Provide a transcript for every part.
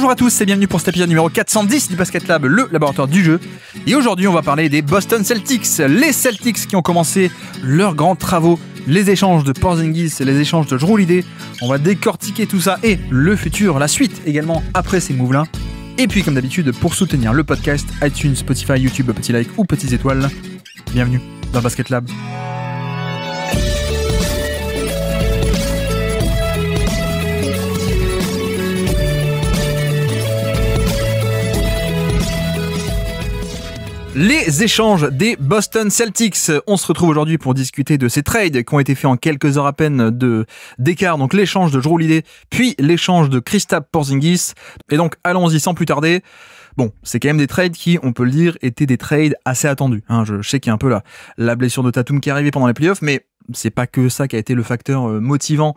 Bonjour à tous et bienvenue pour cet épisode numéro 410 du Basket Lab, le laboratoire du jeu. Et aujourd'hui, on va parler des Boston Celtics, les Celtics qui ont commencé leurs grands travaux, les échanges de Porzingis et les échanges de Jrue Holiday. On va décortiquer tout ça et le futur, la suite également après ces moves-là. Et puis comme d'habitude, pour soutenir le podcast, iTunes, Spotify, YouTube, petit like ou petites étoiles. Bienvenue dans le Basket Lab. Les échanges des Boston Celtics. On se retrouve aujourd'hui pour discuter de ces trades qui ont été faits en quelques heures à peine d'écart. Donc l'échange de Jrue Holiday, puis l'échange de Kristaps Porzingis. Et donc allons-y sans plus tarder. Bon, c'est quand même des trades qui, on peut le dire, étaient des trades assez attendus. Je sais qu'il y a un peu la blessure de Tatum qui est arrivée pendant les playoffs, mais c'est pas que ça qui a été le facteur motivant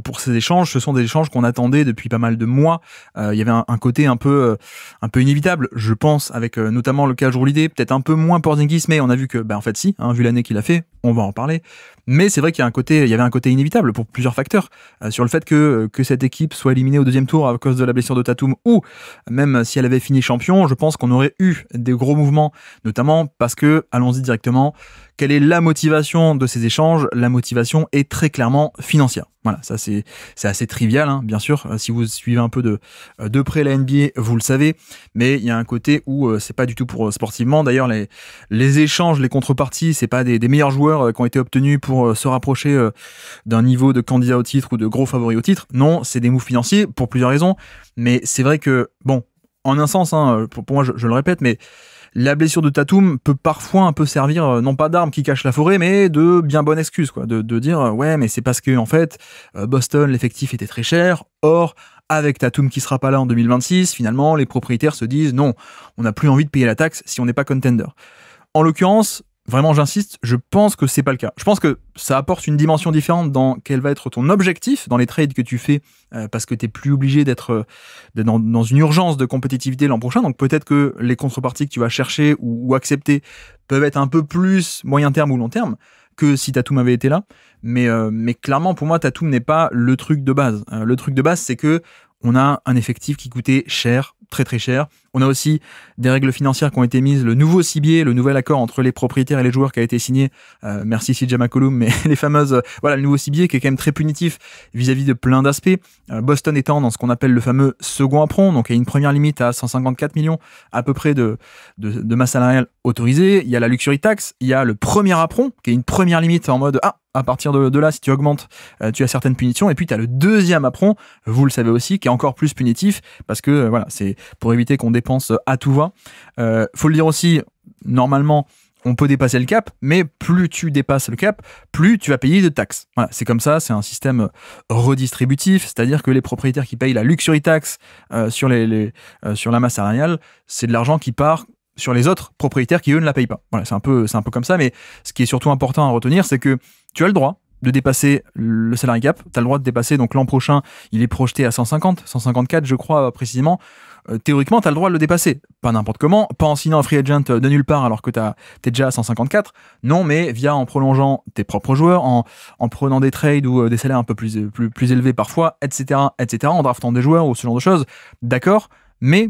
pour ces échanges. Ce sont des échanges qu'on attendait depuis pas mal de mois. Il y avait un côté un peu inévitable, je pense, avec notamment le cas de Jrue Holiday, peut-être un peu moins Porzingis, mais on a vu que, en fait, si, vu l'année qu'il a fait, on va en parler. Mais c'est vrai qu'il y avait un côté inévitable pour plusieurs facteurs sur le fait que cette équipe soit éliminée au deuxième tour à cause de la blessure de Tatum, ou même si elle avait fini champion, je pense qu'on aurait eu des gros mouvements, notamment parce que, allons-y directement, quelle est la motivation de ces échanges? La motivation est très clairement financière. Voilà, ça c'est assez trivial, bien sûr. Si vous suivez un peu de près la NBA, vous le savez. Mais il y a un côté où c'est pas du tout pour sportivement. D'ailleurs, les échanges, les contreparties, c'est pas des meilleurs joueurs qui ont été obtenus pour se rapprocher d'un niveau de candidat au titre ou de gros favoris au titre. Non, c'est des moves financiers pour plusieurs raisons. Mais c'est vrai que, bon, en un sens, pour moi, je le répète, mais la blessure de Tatum peut parfois un peu servir, non pas d'arme qui cache la forêt, mais de bien bonne excuse, quoi. De dire, ouais, mais c'est parce que, en fait, Boston, l'effectif était très cher. Or, avec Tatum qui sera pas là en 2026, finalement, les propriétaires se disent, non, on n'a plus envie de payer la taxe si on n'est pas contender. En l'occurrence, vraiment, j'insiste, je pense que c'est pas le cas. Je pense que ça apporte une dimension différente dans quel va être ton objectif dans les trades que tu fais, parce que t'es plus obligé d'être dans une urgence de compétitivité l'an prochain. Donc peut-être que les contreparties que tu vas chercher ou accepter peuvent être un peu plus moyen terme ou long terme que si Tatum avait été là. Mais clairement, pour moi, Tatum n'est pas le truc de base. Le truc de base, c'est que on a un effectif qui coûtait cher, très très cher. On a aussi des règles financières qui ont été mises, le nouveau CBA, le nouvel accord entre les propriétaires et les joueurs qui a été signé, merci CJ McCollum, mais les fameuses, le nouveau CBA qui est quand même très punitif vis-à-vis de plein d'aspects. Boston étant dans ce qu'on appelle le fameux second apron, donc il y a une première limite à 154 millions à peu près de masse salariale autorisée. Il y a la luxury tax, il y a le premier apron qui est une première limite en mode à partir de là, si tu augmentes, tu as certaines punitions. Et puis, tu as le deuxième apron, vous le savez aussi, qui est encore plus punitif, parce que, c'est pour éviter qu'on dépense à tout va. Faut le dire aussi, normalement, on peut dépasser le cap, mais plus tu dépasses le cap, plus tu vas payer de taxes. Voilà, c'est comme ça, c'est un système redistributif, c'est-à-dire que les propriétaires qui payent la luxury tax sur la masse salariale, c'est de l'argent qui part sur les autres propriétaires qui, eux, ne la payent pas. Voilà, c'est un peu comme ça, mais ce qui est surtout important à retenir, c'est que tu as le droit de dépasser le salary cap, tu as le droit de dépasser, donc l'an prochain, il est projeté à 154, je crois, précisément. Théoriquement, tu as le droit de le dépasser. Pas n'importe comment, pas en signant un free agent de nulle part alors que t'es déjà à 154. Non, mais en prolongeant tes propres joueurs, en prenant des trades ou des salaires un peu plus élevés parfois, etc., en draftant des joueurs ou ce genre de choses. D'accord, mais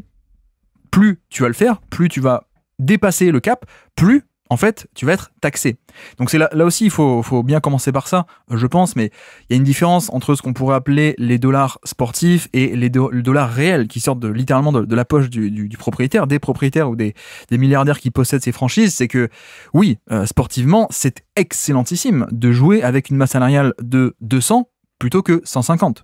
plus tu vas le faire, plus tu vas dépasser le cap, plus en fait tu vas être taxé. Donc c'est là aussi il faut bien commencer par ça, je pense, mais il y a une différence entre ce qu'on pourrait appeler les dollars sportifs et les dollars réels qui sortent littéralement de la poche du propriétaire, des propriétaires ou des milliardaires qui possèdent ces franchises. C'est que oui, sportivement c'est excellentissime de jouer avec une masse salariale de 200 plutôt que 150.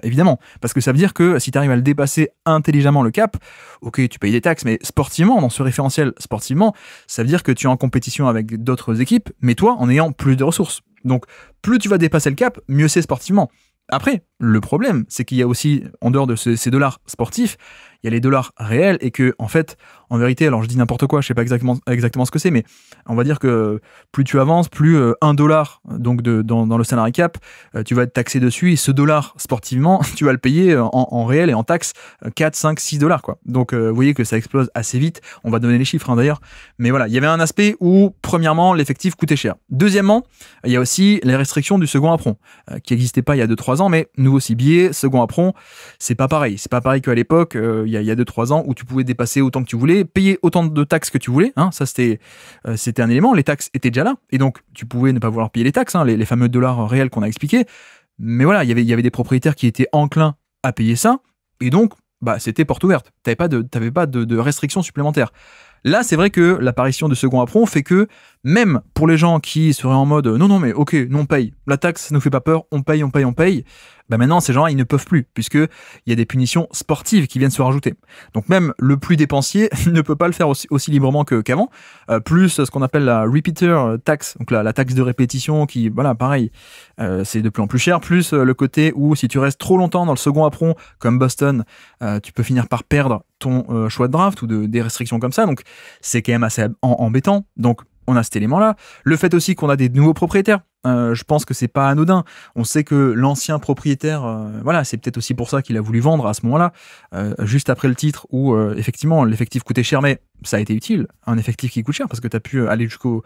Évidemment, parce que ça veut dire que si tu arrives à le dépasser intelligemment le cap, ok, tu payes des taxes, mais sportivement, dans ce référentiel sportivement, ça veut dire que tu es en compétition avec d'autres équipes, mais toi, en ayant plus de ressources. Donc, plus tu vas dépasser le cap, mieux c'est sportivement. Après, le problème, c'est qu'il y a aussi, en dehors de ces dollars sportifs, il y a les dollars réels et que, en fait, en vérité, alors je dis n'importe quoi, je sais pas exactement ce que c'est, mais on va dire que plus tu avances, plus $1 donc dans le salary cap, tu vas être taxé dessus et ce dollar sportivement, tu vas le payer en réel et en taxes 4, 5, $6 quoi. Donc vous voyez que ça explose assez vite, on va donner les chiffres d'ailleurs, mais voilà, il y avait un aspect où premièrement l'effectif coûtait cher. Deuxièmement, il y a aussi les restrictions du second apron qui n'existaient pas il y a 2-3 ans, mais nouveau CBA, second apron, c'est pas pareil. C'est pas pareil qu'à l'époque, il y a 2-3 ans, où tu pouvais dépasser autant que tu voulais, payer autant de taxes que tu voulais. Hein, ça, c'était un élément. Les taxes étaient déjà là. Et donc, tu pouvais ne pas vouloir payer les taxes, hein, les fameux dollars réels qu'on a expliqués. Mais voilà, il y avait des propriétaires qui étaient enclins à payer ça. Et donc, c'était porte ouverte. T'avais pas de restrictions supplémentaires. Là, c'est vrai que l'apparition du second apron fait que, même pour les gens qui seraient en mode non, mais ok, nous on paye, la taxe, ça nous fait pas peur, on paye, maintenant, ces gens-là, ils ne peuvent plus, puisqu'il y a des punitions sportives qui viennent se rajouter. Donc, même le plus dépensier ne peut pas le faire aussi librement qu'avant. Plus ce qu'on appelle la repeater tax, donc la taxe de répétition, qui, voilà, pareil, c'est de plus en plus cher. Plus le côté où, si tu restes trop longtemps dans le second apron, comme Boston, tu peux finir par perdre ton choix de draft ou des restrictions comme ça. Donc, c'est quand même assez embêtant. Donc, on a cet élément-là. Le fait aussi qu'on a des nouveaux propriétaires. Je pense que c'est pas anodin. On sait que l'ancien propriétaire, voilà, c'est peut-être aussi pour ça qu'il a voulu vendre à ce moment-là, juste après le titre où effectivement l'effectif coûtait cher, mais ça a été utile, un effectif qui coûte cher parce que tu as pu aller jusqu'au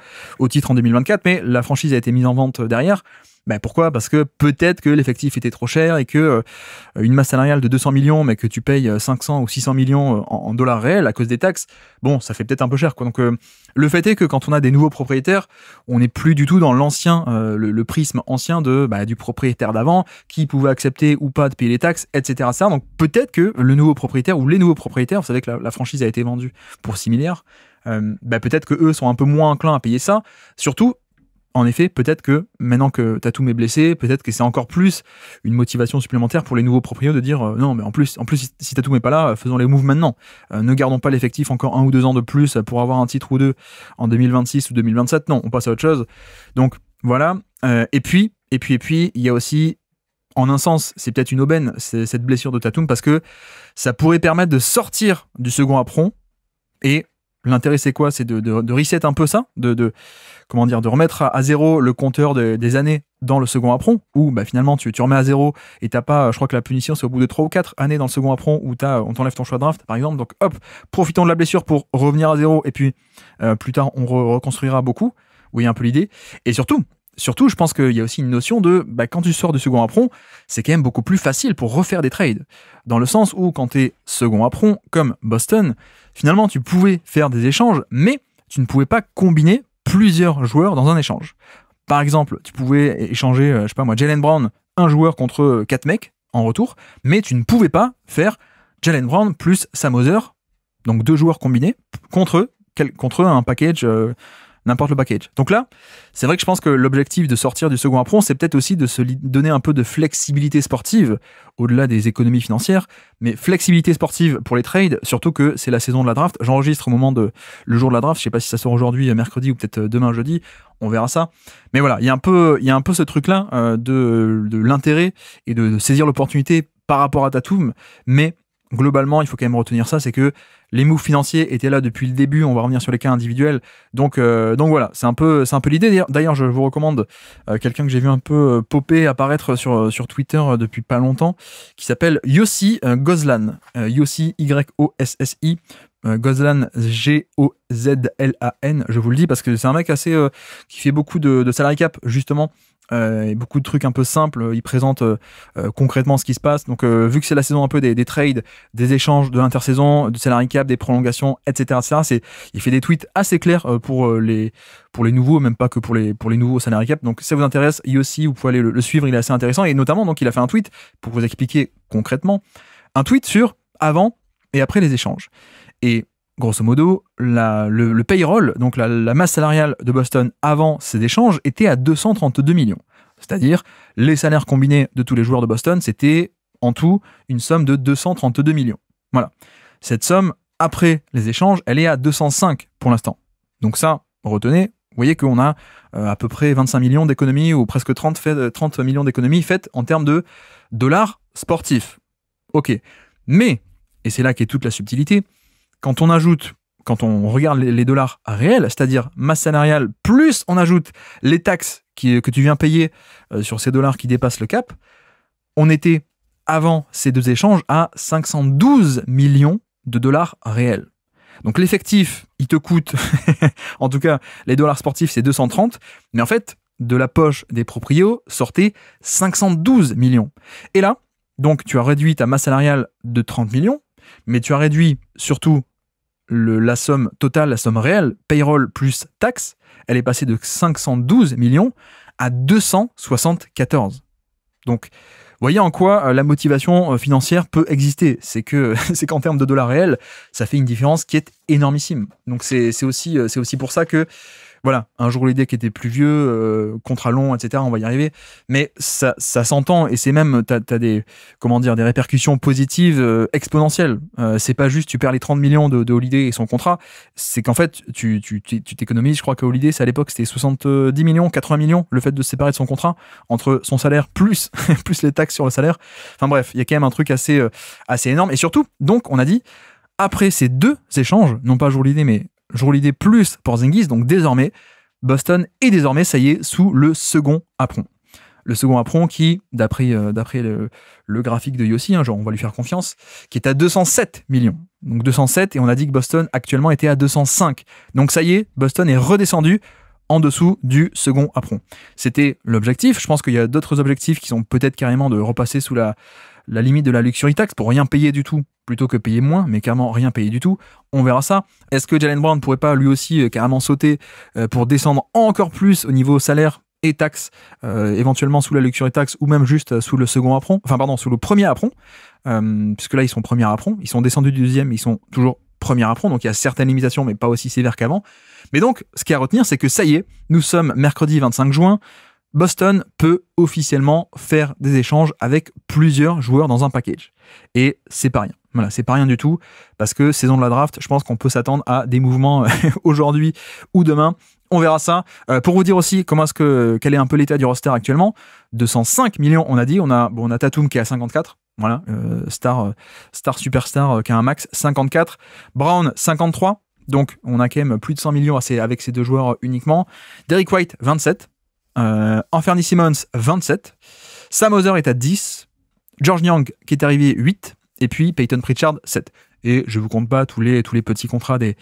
titre en 2024, mais la franchise a été mise en vente derrière. Pourquoi ? Parce que peut-être que l'effectif était trop cher et que une masse salariale de 200 millions, mais que tu payes 500 ou 600 millions en dollars réels à cause des taxes, bon, ça fait peut-être un peu cher, quoi. Donc, le fait est que quand on a des nouveaux propriétaires, on n'est plus du tout dans l'ancien, le prisme ancien du propriétaire d'avant, qui pouvait accepter ou pas de payer les taxes, etc. Donc, peut-être que le nouveau propriétaire ou les nouveaux propriétaires, vous savez que la franchise a été vendue pour 6 milliards, peut-être que eux sont un peu moins enclins à payer ça. Surtout, en effet, peut-être que maintenant que Tatum est blessé, peut-être que c'est encore plus une motivation supplémentaire pour les nouveaux propriétaires de dire non, mais en plus si Tatum n'est pas là, faisons les moves maintenant. Ne gardons pas l'effectif encore 1 ou 2 ans de plus pour avoir un titre ou deux en 2026 ou 2027. Non, on passe à autre chose. Donc voilà. Et puis, il y a aussi, en un sens, c'est peut-être une aubaine, cette blessure de Tatum, parce que ça pourrait permettre de sortir du second apron. Et l'intérêt, c'est quoi ? C'est de reset un peu ça, de remettre à zéro le compteur des années dans le second apron, où finalement tu remets à zéro et t'as pas, je crois que la punition c'est au bout de 3 ou 4 années dans le second apron où on t'enlève ton choix de draft par exemple. Donc hop, profitons de la blessure pour revenir à zéro et puis plus tard on reconstruira beaucoup. Vous voyez un peu l'idée. Et surtout, je pense qu'il y a aussi une notion de quand tu sors du second apron, c'est quand même beaucoup plus facile pour refaire des trades. Dans le sens où quand tu es second apron, comme Boston, finalement tu pouvais faire des échanges, mais tu ne pouvais pas combiner plusieurs joueurs dans un échange. Par exemple, tu pouvais échanger, Jaylen Brown, un joueur contre 4 mecs en retour, mais tu ne pouvais pas faire Jaylen Brown plus Sam Hauser, donc 2 joueurs combinés, contre un package, n'importe le package. Donc là, c'est vrai que je pense que l'objectif de sortir du second apron, c'est peut-être aussi de se donner un peu de flexibilité sportive, au-delà des économies financières, mais flexibilité sportive pour les trades, surtout que c'est la saison de la draft. J'enregistre au moment le jour de la draft, je sais pas si ça sort aujourd'hui, mercredi, ou peut-être demain, jeudi, on verra ça. Mais voilà, il y a un peu ce truc-là de l'intérêt et de saisir l'opportunité par rapport à Tatum, mais globalement, il faut quand même retenir ça, c'est que les moves financiers étaient là depuis le début, on va revenir sur les cas individuels, donc voilà, c'est un peu l'idée. D'ailleurs, je vous recommande quelqu'un que j'ai vu un peu popper, apparaître sur Twitter depuis pas longtemps, qui s'appelle Yossi Gozlan, Yossi Y-O-S-S-I, Gozlan G-O-Z-L-A-N, je vous le dis parce que c'est un mec assez qui fait beaucoup de salary cap justement, et beaucoup de trucs un peu simples. Il présente concrètement ce qui se passe. Donc vu que c'est la saison un peu des trades, des échanges de l'intersaison, de salary cap, des prolongations, etc. Il fait des tweets assez clairs pour les nouveaux, même pas que pour les nouveaux salary cap. Donc si ça vous intéresse, aussi vous pouvez aller le suivre, il est assez intéressant. Et notamment, donc il a fait un tweet pour vous expliquer concrètement, un tweet sur avant et après les échanges. Et grosso modo, le payroll, donc la masse salariale de Boston avant ces échanges, était à 232 millions. C'est-à-dire, les salaires combinés de tous les joueurs de Boston, c'était en tout une somme de 232 millions. Voilà. Cette somme, après les échanges, elle est à 205 pour l'instant. Donc ça, retenez, vous voyez qu'on a à peu près 25 millions d'économies, ou presque 30 millions d'économies faites en termes de dollars sportifs. Ok. Mais, et c'est là qu'est toute la subtilité, quand on regarde les dollars réels, c'est-à-dire masse salariale, plus on ajoute les taxes que tu viens payer sur ces dollars qui dépassent le cap, on était, avant ces 2 échanges, à 512 millions de dollars réels. Donc l'effectif, il te coûte, en tout cas, les dollars sportifs, c'est 230, mais en fait, de la poche des proprios sortait 512 millions. Et là, donc tu as réduit ta masse salariale de 30 millions, mais tu as réduit surtout la somme totale, la somme réelle, payroll plus taxe, elle est passée de 512 millions à 274. Donc, voyez en quoi la motivation financière peut exister. C'est qu'en termes de dollars réels, ça fait une différence qui est énormissime. Donc c'est aussi pour ça que voilà, un jour l'idée qui était plus vieux, contrat long, etc. On va y arriver, mais ça s'entend et c'est même t'as des des répercussions positives exponentielles. C'est pas juste tu perds les 30 millions de Holiday et son contrat, c'est qu'en fait tu t'économises. Je crois qu'à Holiday, c'est à l'époque c'était 70 millions, 80 millions le fait de se séparer de son contrat entre son salaire plus les taxes sur le salaire. Enfin bref, il y a quand même un truc assez énorme et surtout donc on a dit après ces deux échanges, non pas jour l'idée mais jour l'idée plus Porzingis, donc désormais, Boston est désormais, ça y est, sous le second apron. Le second apron qui, d'après le graphique de Yossi, genre on va lui faire confiance, qui est à 207 millions. Donc 207, et on a dit que Boston actuellement était à 205. Donc ça y est, Boston est redescendu en dessous du second apron. C'était l'objectif. Je pense qu'il y a d'autres objectifs qui sont peut-être carrément de repasser sous la limite de la luxury tax pour rien payer du tout, plutôt que payer moins, mais carrément rien payer du tout. On verra ça. Est-ce que Jaylen Brown ne pourrait pas lui aussi carrément sauter pour descendre encore plus au niveau salaire et taxes, éventuellement sous la luxury tax ou même juste sous le second apron, sous le premier apron, puisque là ils sont premier apron, ils sont descendus du deuxième, mais ils sont toujours premier apron, donc il y a certaines limitations, mais pas aussi sévères qu'avant. Mais donc, ce qu'il y a à retenir, c'est que ça y est, nous sommes mercredi 25 juin, Boston peut officiellement faire des échanges avec plusieurs joueurs dans un package. Et c'est pas rien. Voilà, c'est pas rien du tout, parce que saison de la draft, je pense qu'on peut s'attendre à des mouvements aujourd'hui ou demain. On verra ça. Pour vous dire aussi quel est un peu l'état du roster actuellement, 205 millions, on a dit. On a Tatum qui est à 54. Voilà, star superstar qui a un max 54. Brown 53. Donc on a quand même plus de 100 millions avec ces deux joueurs uniquement. Derrick White 27. Anthony Simons 27. Sam Hauser est à 10. George Niang qui est arrivé 8. Et puis Peyton Pritchard 7. Et je vous compte pas tous les petits contrats des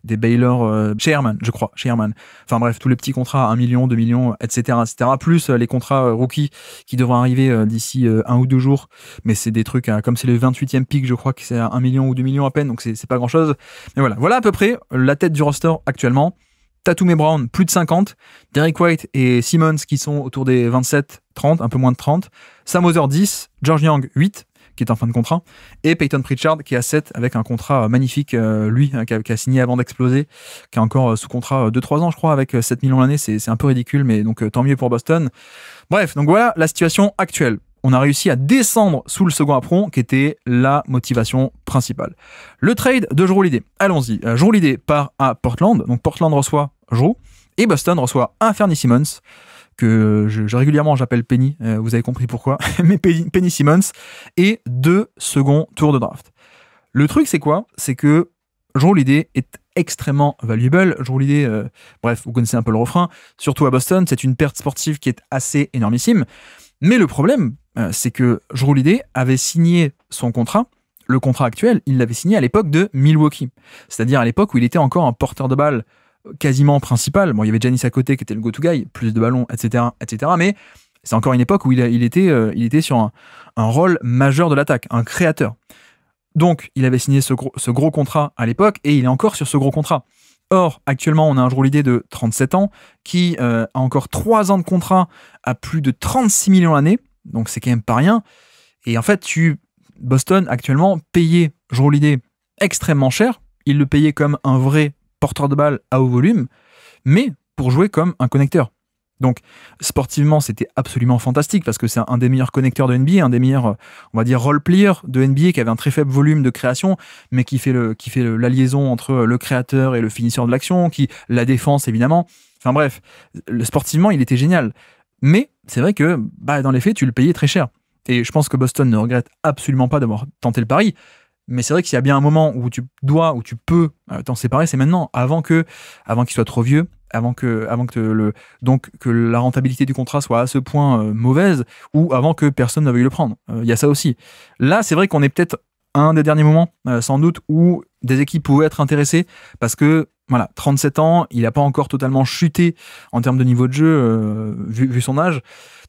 Baylor chez Herman, je crois, chez Herman. Enfin bref, tous les petits contrats, 1 million, 2 millions, etc. Plus les contrats rookies qui devront arriver d'ici 1 ou 2 jours. Mais c'est des trucs, comme c'est le 28e pick, je crois que c'est à 1 million ou 2 millions à peine, donc c'est pas grand chose. Mais voilà à peu près la tête du roster actuellement. Tatum et Brown, plus de 50. Derrick White et Simmons qui sont autour des 27, 30, un peu moins de 30. Sam Hauser 10, George Niang 8. Qui est en fin de contrat, et Peyton Pritchard qui est à 7 avec un contrat magnifique, lui, qui a signé avant d'exploser, qui est encore sous contrat 2-3 ans, je crois, avec 7 millions l'année, c'est un peu ridicule, mais donc tant mieux pour Boston. Bref, donc voilà la situation actuelle. On a réussi à descendre sous le second apron, qui était la motivation principale. Le trade de Jrue Holiday. Allons-y. Jrue Holiday part à Portland, donc Portland reçoit Jrue, et Boston reçoit Anthony Simons, que régulièrement j'appelle Penny, vous avez compris pourquoi, mais Penny Simmons, et 2 seconds tours de draft. Le truc c'est quoi? C'est que Jrue Holiday est extrêmement valuable. Jrue Holiday, bref, vous connaissez un peu le refrain, surtout à Boston, c'est une perte sportive qui est assez énormissime, mais le problème, c'est que Jrue Holiday avait signé son contrat, le contrat actuel, il l'avait signé à l'époque de Milwaukee, c'est-à-dire à l'époque où il était encore un porteur de balle quasiment principal. Bon, il y avait Giannis à côté qui était le go-to-guy, plus de ballons, etc., mais c'est encore une époque où il était sur un rôle majeur de l'attaque, un créateur. Donc, il avait signé ce gros contrat à l'époque et il est encore sur ce gros contrat. Or, actuellement, on a un Jrue Holiday de 37 ans qui a encore 3 ans de contrat à plus de 36 millions l'année, donc c'est quand même pas rien. Et en fait, Boston, actuellement, payait Jrue Holiday extrêmement cher. Il le payait comme un vrai porteur de balle à haut volume, mais pour jouer comme un connecteur. Donc, sportivement, c'était absolument fantastique parce que c'est un des meilleurs connecteurs de NBA, un des meilleurs, on va dire, role-player de NBA qui avait un très faible volume de création, mais qui fait la liaison entre le créateur et le finisseur de l'action, la défense, évidemment. Enfin bref, sportivement, il était génial. Mais c'est vrai que, dans les faits, tu le payais très cher. Et je pense que Boston ne regrette absolument pas d'avoir tenté le pari. Mais c'est vrai qu'il y a bien un moment où tu peux t'en séparer, c'est maintenant, avant qu'il soit trop vieux, avant que la rentabilité du contrat soit à ce point mauvaise, ou avant que personne ne veuille le prendre. Il y a ça aussi. Là, c'est vrai qu'on est peut-être un des derniers moments, sans doute, où des équipes pouvaient être intéressées parce que, voilà, 37 ans, il n'a pas encore totalement chuté en termes de niveau de jeu, vu son âge.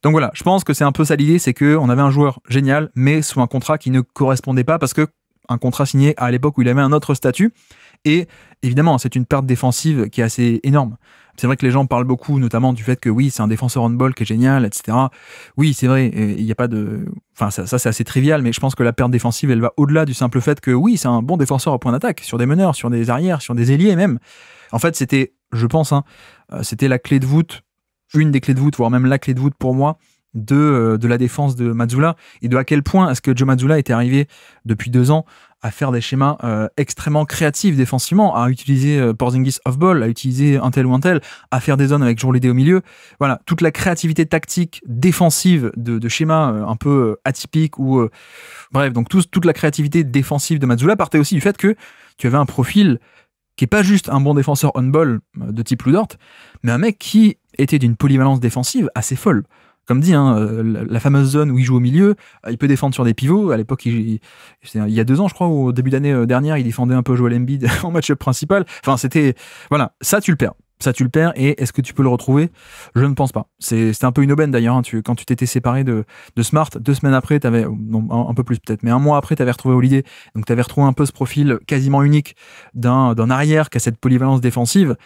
Donc voilà, je pense que c'est un peu ça l'idée, c'est qu'on avait un joueur génial, mais sous un contrat qui ne correspondait pas parce que un contrat signé à l'époque où il avait un autre statut. Et évidemment, c'est une perte défensive qui est assez énorme. C'est vrai que les gens parlent beaucoup, notamment du fait que oui, c'est un défenseur on-ball qui est génial, etc. Oui, c'est vrai, il n'y a pas de... Enfin, ça c'est assez trivial, mais je pense que la perte défensive, elle va au-delà du simple fait que oui, c'est un bon défenseur au point d'attaque, sur des meneurs, sur des arrières, sur des ailiers même. En fait, c'était, je pense, c'était la clé de voûte, une des clés de voûte, voire même la clé de voûte pour moi, de la défense de Mazzulla, et de à quel point est-ce que Joe Mazzulla était arrivé depuis 2 ans à faire des schémas extrêmement créatifs défensivement, à utiliser Porzingis off-ball, à utiliser un tel ou un tel, à faire des zones avec Jrue Holiday au milieu. Voilà, toute la créativité tactique défensive de schémas un peu atypiques, ou bref, donc toute la créativité défensive de Mazzulla partait aussi du fait que tu avais un profil qui est pas juste un bon défenseur on-ball de type Lou Dort, mais un mec qui était d'une polyvalence défensive assez folle. Comme dit, la fameuse zone où il joue au milieu, il peut défendre sur des pivots. À l'époque, il y a 2 ans, je crois, au début d'année dernière, il défendait un peu Joel Embiid en match-up principal. Enfin, c'était... Voilà, ça, tu le perds. Et est-ce que tu peux le retrouver? Je ne pense pas. C'était un peu une aubaine d'ailleurs. Quand tu t'étais séparé de Smart, 2 semaines après, un peu plus peut-être, mais 1 mois après, tu avais retrouvé Holiday. Donc tu avais retrouvé un peu ce profil quasiment unique d'un arrière qui a cette polyvalence défensive.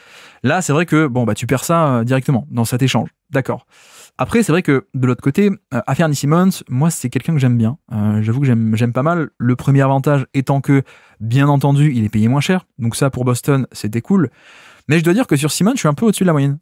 Là, c'est vrai que tu perds ça directement dans cet échange. D'accord. Après, c'est vrai que de l'autre côté, Anfernee Simons, moi, c'est quelqu'un que j'aime bien. J'avoue que j'aime pas mal. Le premier avantage étant que, bien entendu, il est payé moins cher. Donc ça, pour Boston, c'était cool. Mais je dois dire que sur Simons, je suis un peu au-dessus de la moyenne.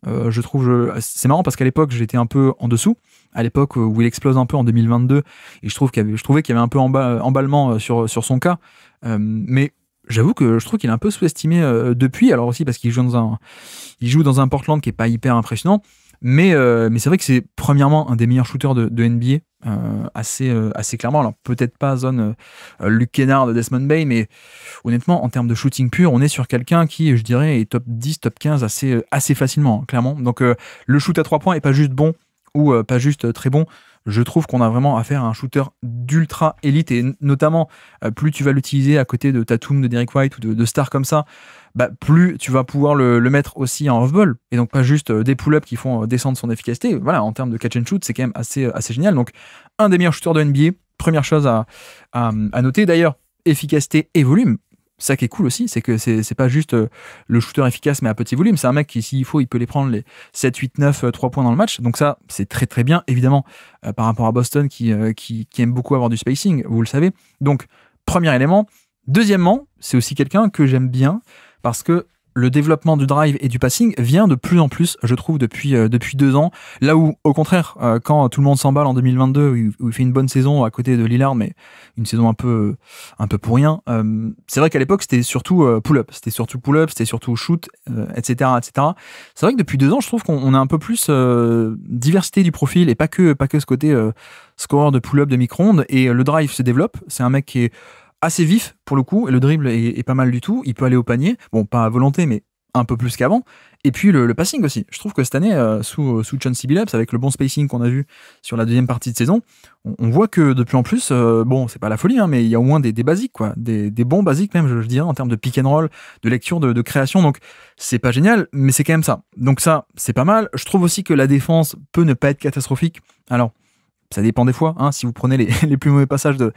C'est marrant parce qu'à l'époque, j'étais un peu en dessous. À l'époque où il explose un peu en 2022, et je trouvais qu'il y avait un peu emballement sur son cas. Mais j'avoue que je trouve qu'il est un peu sous-estimé depuis. Alors aussi parce qu'il joue dans un Portland qui est pas hyper impressionnant. Mais c'est vrai que c'est premièrement un des meilleurs shooters de NBA, assez clairement. Alors peut-être pas zone Luke Kennard, Desmond Bane, mais honnêtement, en termes de shooting pur, on est sur quelqu'un qui, je dirais, est top 10, top 15 assez facilement, clairement. Donc le shoot à 3 points est pas juste bon ou pas juste très bon. Je trouve qu'on a vraiment affaire à un shooter d'ultra élite, et notamment plus tu vas l'utiliser à côté de Tatum, de Derrick White ou de stars comme ça, plus tu vas pouvoir le mettre aussi en off-ball, et donc pas juste des pull-ups qui font descendre son efficacité. Voilà, en termes de catch and shoot, c'est quand même assez génial. Donc un des meilleurs shooters de NBA, première chose à noter. D'ailleurs, efficacité et volume, ça qui est cool aussi, c'est que c'est pas juste le shooter efficace mais à petit volume, c'est un mec qui, s'il faut, il peut les prendre les 7, 8, 9, 3 points dans le match. Donc ça, c'est très très bien, évidemment, par rapport à Boston qui aime beaucoup avoir du spacing, vous le savez. Donc, premier élément. Deuxièmement, c'est aussi quelqu'un que j'aime bien parce que le développement du drive et du passing vient de plus en plus, je trouve, depuis 2 ans. Là où, au contraire, quand tout le monde s'emballe en 2022, où il fait une bonne saison à côté de Lillard, mais une saison un peu pour rien, c'est vrai qu'à l'époque, c'était surtout pull-up. C'était surtout shoot, etc., etc. C'est vrai que depuis 2 ans, je trouve qu'on a un peu plus diversité du profil et pas que ce côté scoreur de pull-up de micro-ondes. Et le drive se développe. C'est un mec qui est assez vif pour le coup, et le dribble est pas mal du tout. Il peut aller au panier, bon, pas à volonté, mais un peu plus qu'avant. Et puis le passing aussi. Je trouve que cette année, sous Chauncey Billups, avec le bon spacing qu'on a vu sur la deuxième partie de saison, on voit que de plus en plus, c'est pas la folie, mais il y a au moins des basiques, quoi, des bons basiques même, je dirais, en termes de pick and roll, de lecture, de création. Donc c'est pas génial, mais c'est quand même ça. Donc ça, c'est pas mal. Je trouve aussi que la défense peut ne pas être catastrophique. Alors, ça dépend des fois. Si vous prenez les plus mauvais passages de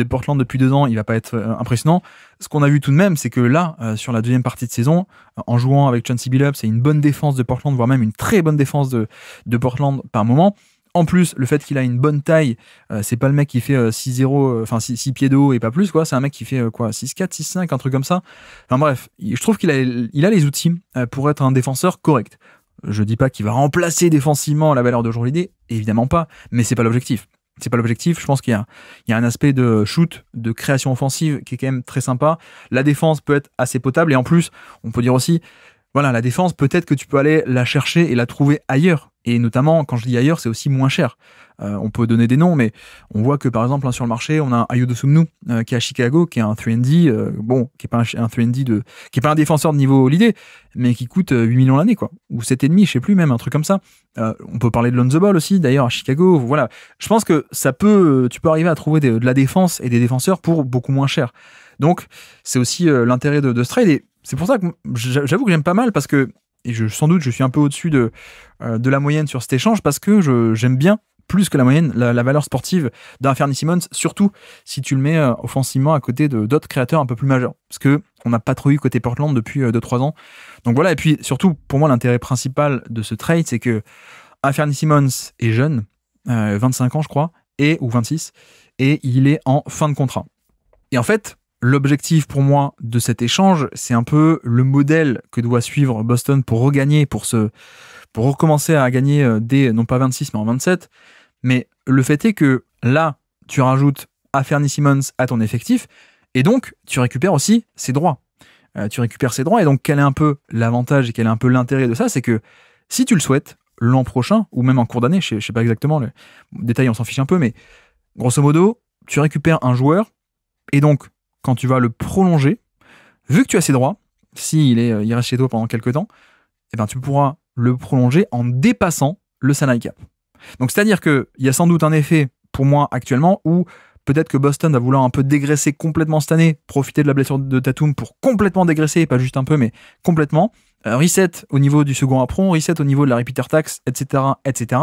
Portland depuis 2 ans, il va pas être impressionnant. Ce qu'on a vu tout de même, c'est que là, sur la deuxième partie de saison, en jouant avec Chauncey Billups, c'est une bonne défense de Portland, voire même une très bonne défense de Portland par moment. En plus, le fait qu'il a une bonne taille, c'est pas le mec qui fait 6-0, 6 pieds de haut et pas plus, quoi. C'est un mec qui fait 6-4, 6-5, un truc comme ça. Enfin bref, je trouve qu'il a les outils pour être un défenseur correct. Je dis pas qu'il va remplacer défensivement la valeur de Jrue Holiday, évidemment pas, mais c'est pas l'objectif. Je pense qu'il y a un aspect de shoot, de création offensive qui est quand même très sympa. La défense peut être assez potable, et en plus, on peut dire aussi, Voilà, la défense, peut-être que tu peux aller la chercher et la trouver ailleurs. Et notamment, quand je dis ailleurs, c'est aussi moins cher. On peut donner des noms, mais on voit que par exemple, sur le marché, on a Ayo Dosunmu qui est à Chicago, qui est un 3&D, qui est pas un 3&D qui est pas un défenseur de niveau Holiday, mais qui coûte 8 millions l'année, quoi. Ou 7,5, je sais plus, même un truc comme ça. On peut parler de Lonzo Ball aussi, d'ailleurs, à Chicago. Voilà. Je pense que tu peux arriver à trouver de la défense et des défenseurs pour beaucoup moins cher. Donc, c'est aussi l'intérêt de ce trade. Et c'est pour ça que j'avoue que j'aime pas mal parce que, et sans doute, je suis un peu au-dessus de la moyenne sur cet échange parce que j'aime bien plus que la moyenne, la valeur sportive d'Anfernee Simons, surtout si tu le mets offensivement à côté d'autres créateurs un peu plus majeurs. Parce qu'on n'a pas trop eu côté Portland depuis 2-3 ans. Donc voilà, et puis surtout, pour moi, l'intérêt principal de ce trade, c'est que Anfernee Simons est jeune, 25 ans je crois, ou 26, et il est en fin de contrat. Et en fait, l'objectif pour moi de cet échange, c'est un peu le modèle que doit suivre Boston pour regagner, pour recommencer à gagner dès, non pas 26, mais en 27. Mais le fait est que là, tu rajoutes Anfernee Simons à ton effectif, et donc tu récupères aussi ses droits. Et donc quel est un peu l'avantage et quel est un peu l'intérêt de ça, c'est que si tu le souhaites, l'an prochain, ou même en cours d'année, je sais pas exactement, les détails on s'en fiche un peu, mais grosso modo, tu récupères un joueur, et donc quand tu vas le prolonger, vu que tu as ses droits, s'il reste chez toi pendant quelques temps, eh ben, tu pourras le prolonger en dépassant le salary cap. Donc c'est-à-dire qu'il y a sans doute un effet pour moi actuellement où peut-être que Boston va vouloir un peu dégraisser complètement cette année, profiter de la blessure de Tatum pour complètement dégraisser, pas juste un peu, mais complètement. Reset au niveau du second apron, reset au niveau de la repeater tax, etc., etc.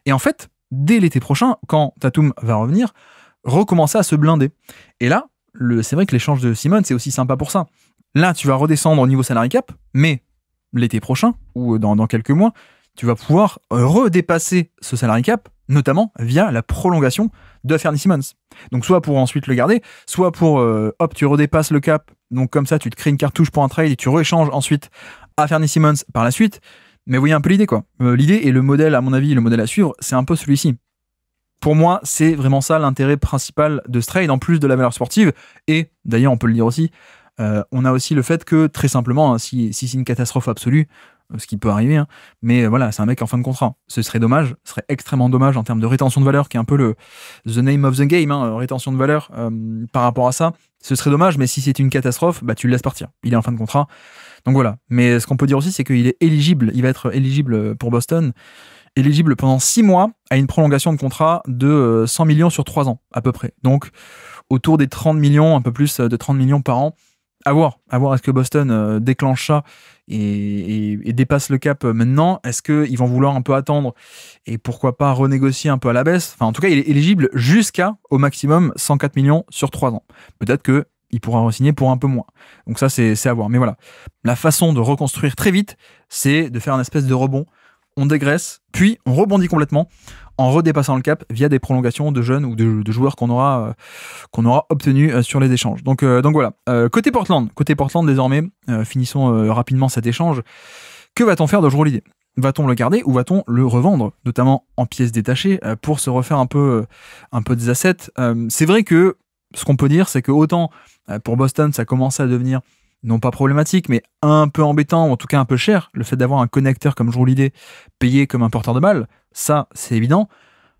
Et en fait, dès l'été prochain, quand Tatum va revenir, recommencer à se blinder. Et là, c'est vrai que l'échange de Simons, c'est aussi sympa pour ça. Là, tu vas redescendre au niveau salary cap, mais l'été prochain, ou dans quelques mois, tu vas pouvoir redépasser ce salary cap, notamment via la prolongation de Anfernee Simons. Donc soit pour ensuite le garder, soit pour, tu redépasses le cap, donc comme ça, tu te crées une cartouche pour un trade et tu rééchanges ensuite Anfernee Simons par la suite. Mais vous voyez un peu l'idée, quoi. L'idée et le modèle, à mon avis, le modèle à suivre, c'est un peu celui-ci. Pour moi, c'est vraiment ça l'intérêt principal de ce trade, en plus de la valeur sportive. Et d'ailleurs, on peut le dire aussi, on a aussi le fait que, très simplement, hein, si c'est une catastrophe absolue, ce qui peut arriver, hein, mais voilà, c'est un mec en fin de contrat. Ce serait extrêmement dommage en termes de rétention de valeur, qui est un peu the name of the game, hein, rétention de valeur par rapport à ça. Ce serait dommage, mais si c'est une catastrophe, bah, tu le laisses partir. Il est en fin de contrat. Donc voilà. Mais ce qu'on peut dire aussi, c'est qu'il est éligible, il va être éligible pour Boston, éligible pendant 6 mois à une prolongation de contrat de 100 millions sur 3 ans, à peu près. Donc, autour des 30 millions, un peu plus de 30 millions par an. À voir est-ce que Boston déclenche ça et dépasse le cap maintenant. Est-ce qu'ils vont vouloir un peu attendre et pourquoi pas renégocier un peu à la baisse. Enfin, en tout cas, il est éligible jusqu'à, au maximum, 104 millions sur 3 ans. Peut-être qu'il pourra re-signer pour un peu moins. Donc ça, c'est à voir. Mais voilà, la façon de reconstruire très vite, c'est de faire une espèce de rebond. On dégraisse, puis on rebondit complètement en redépassant le cap via des prolongations de jeunes ou de joueurs qu'on aura obtenus sur les échanges. Donc voilà. Côté Portland désormais, finissons rapidement cet échange. Que va-t-on faire de Jrue Holiday ? Va-t-on le garder ou va-t-on le revendre, notamment en pièces détachées, pour se refaire un peu des assets ? C'est vrai que ce qu'on peut dire, c'est que autant pour Boston, ça commence à devenir non pas problématique, mais un peu embêtant, ou en tout cas un peu cher, le fait d'avoir un connecteur comme Jrue Holiday payé comme un porteur de balle, ça, c'est évident.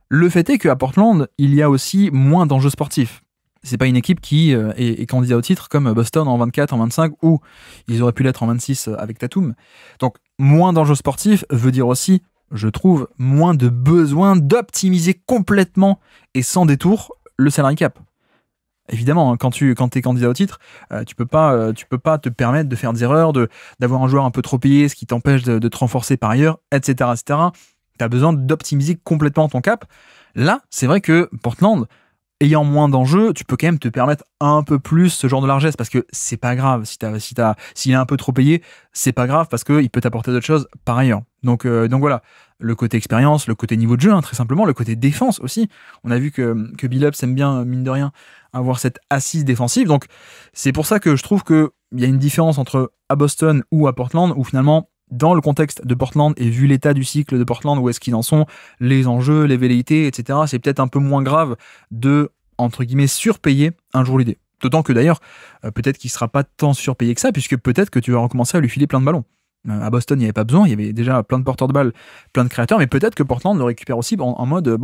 Le fait est qu'à Portland, il y a aussi moins d'enjeux sportifs. C'est pas une équipe qui est candidat au titre comme Boston en 24, en 25, ou ils auraient pu l'être en 26 avec Tatum. Donc, moins d'enjeux sportifs veut dire aussi, je trouve, moins de besoin d'optimiser complètement et sans détour le salary cap. Évidemment, hein, quand t'es candidat au titre, tu peux pas te permettre de faire des erreurs, d'avoir un joueur un peu trop payé, ce qui t'empêche de te renforcer par ailleurs, etc., etc. T'as besoin d'optimiser complètement ton cap. Là, c'est vrai que Portland, ayant moins d'enjeux, tu peux quand même te permettre un peu plus ce genre de largesse, parce que c'est pas grave. S'il est un peu trop payé, c'est pas grave, parce qu'il peut t'apporter d'autres choses par ailleurs. Donc voilà, le côté expérience, le côté niveau de jeu, hein, très simplement, le côté défense aussi. On a vu que Billups aime bien, mine de rien, avoir cette assise défensive. Donc c'est pour ça que je trouve qu'il y a une différence entre à Boston ou à Portland, où finalement, dans le contexte de Portland, et vu l'état du cycle de Portland, où est-ce qu'ils en sont, les enjeux, les velléités, etc., c'est peut-être un peu moins grave de, entre guillemets, surpayer un Jrue Holiday. D'autant que d'ailleurs, peut-être qu'il ne sera pas tant surpayé que ça, puisque peut-être que tu vas recommencer à lui filer plein de ballons. À Boston, il n'y avait pas besoin, il y avait déjà plein de porteurs de balles, plein de créateurs, mais peut-être que Portland le récupère aussi en mode,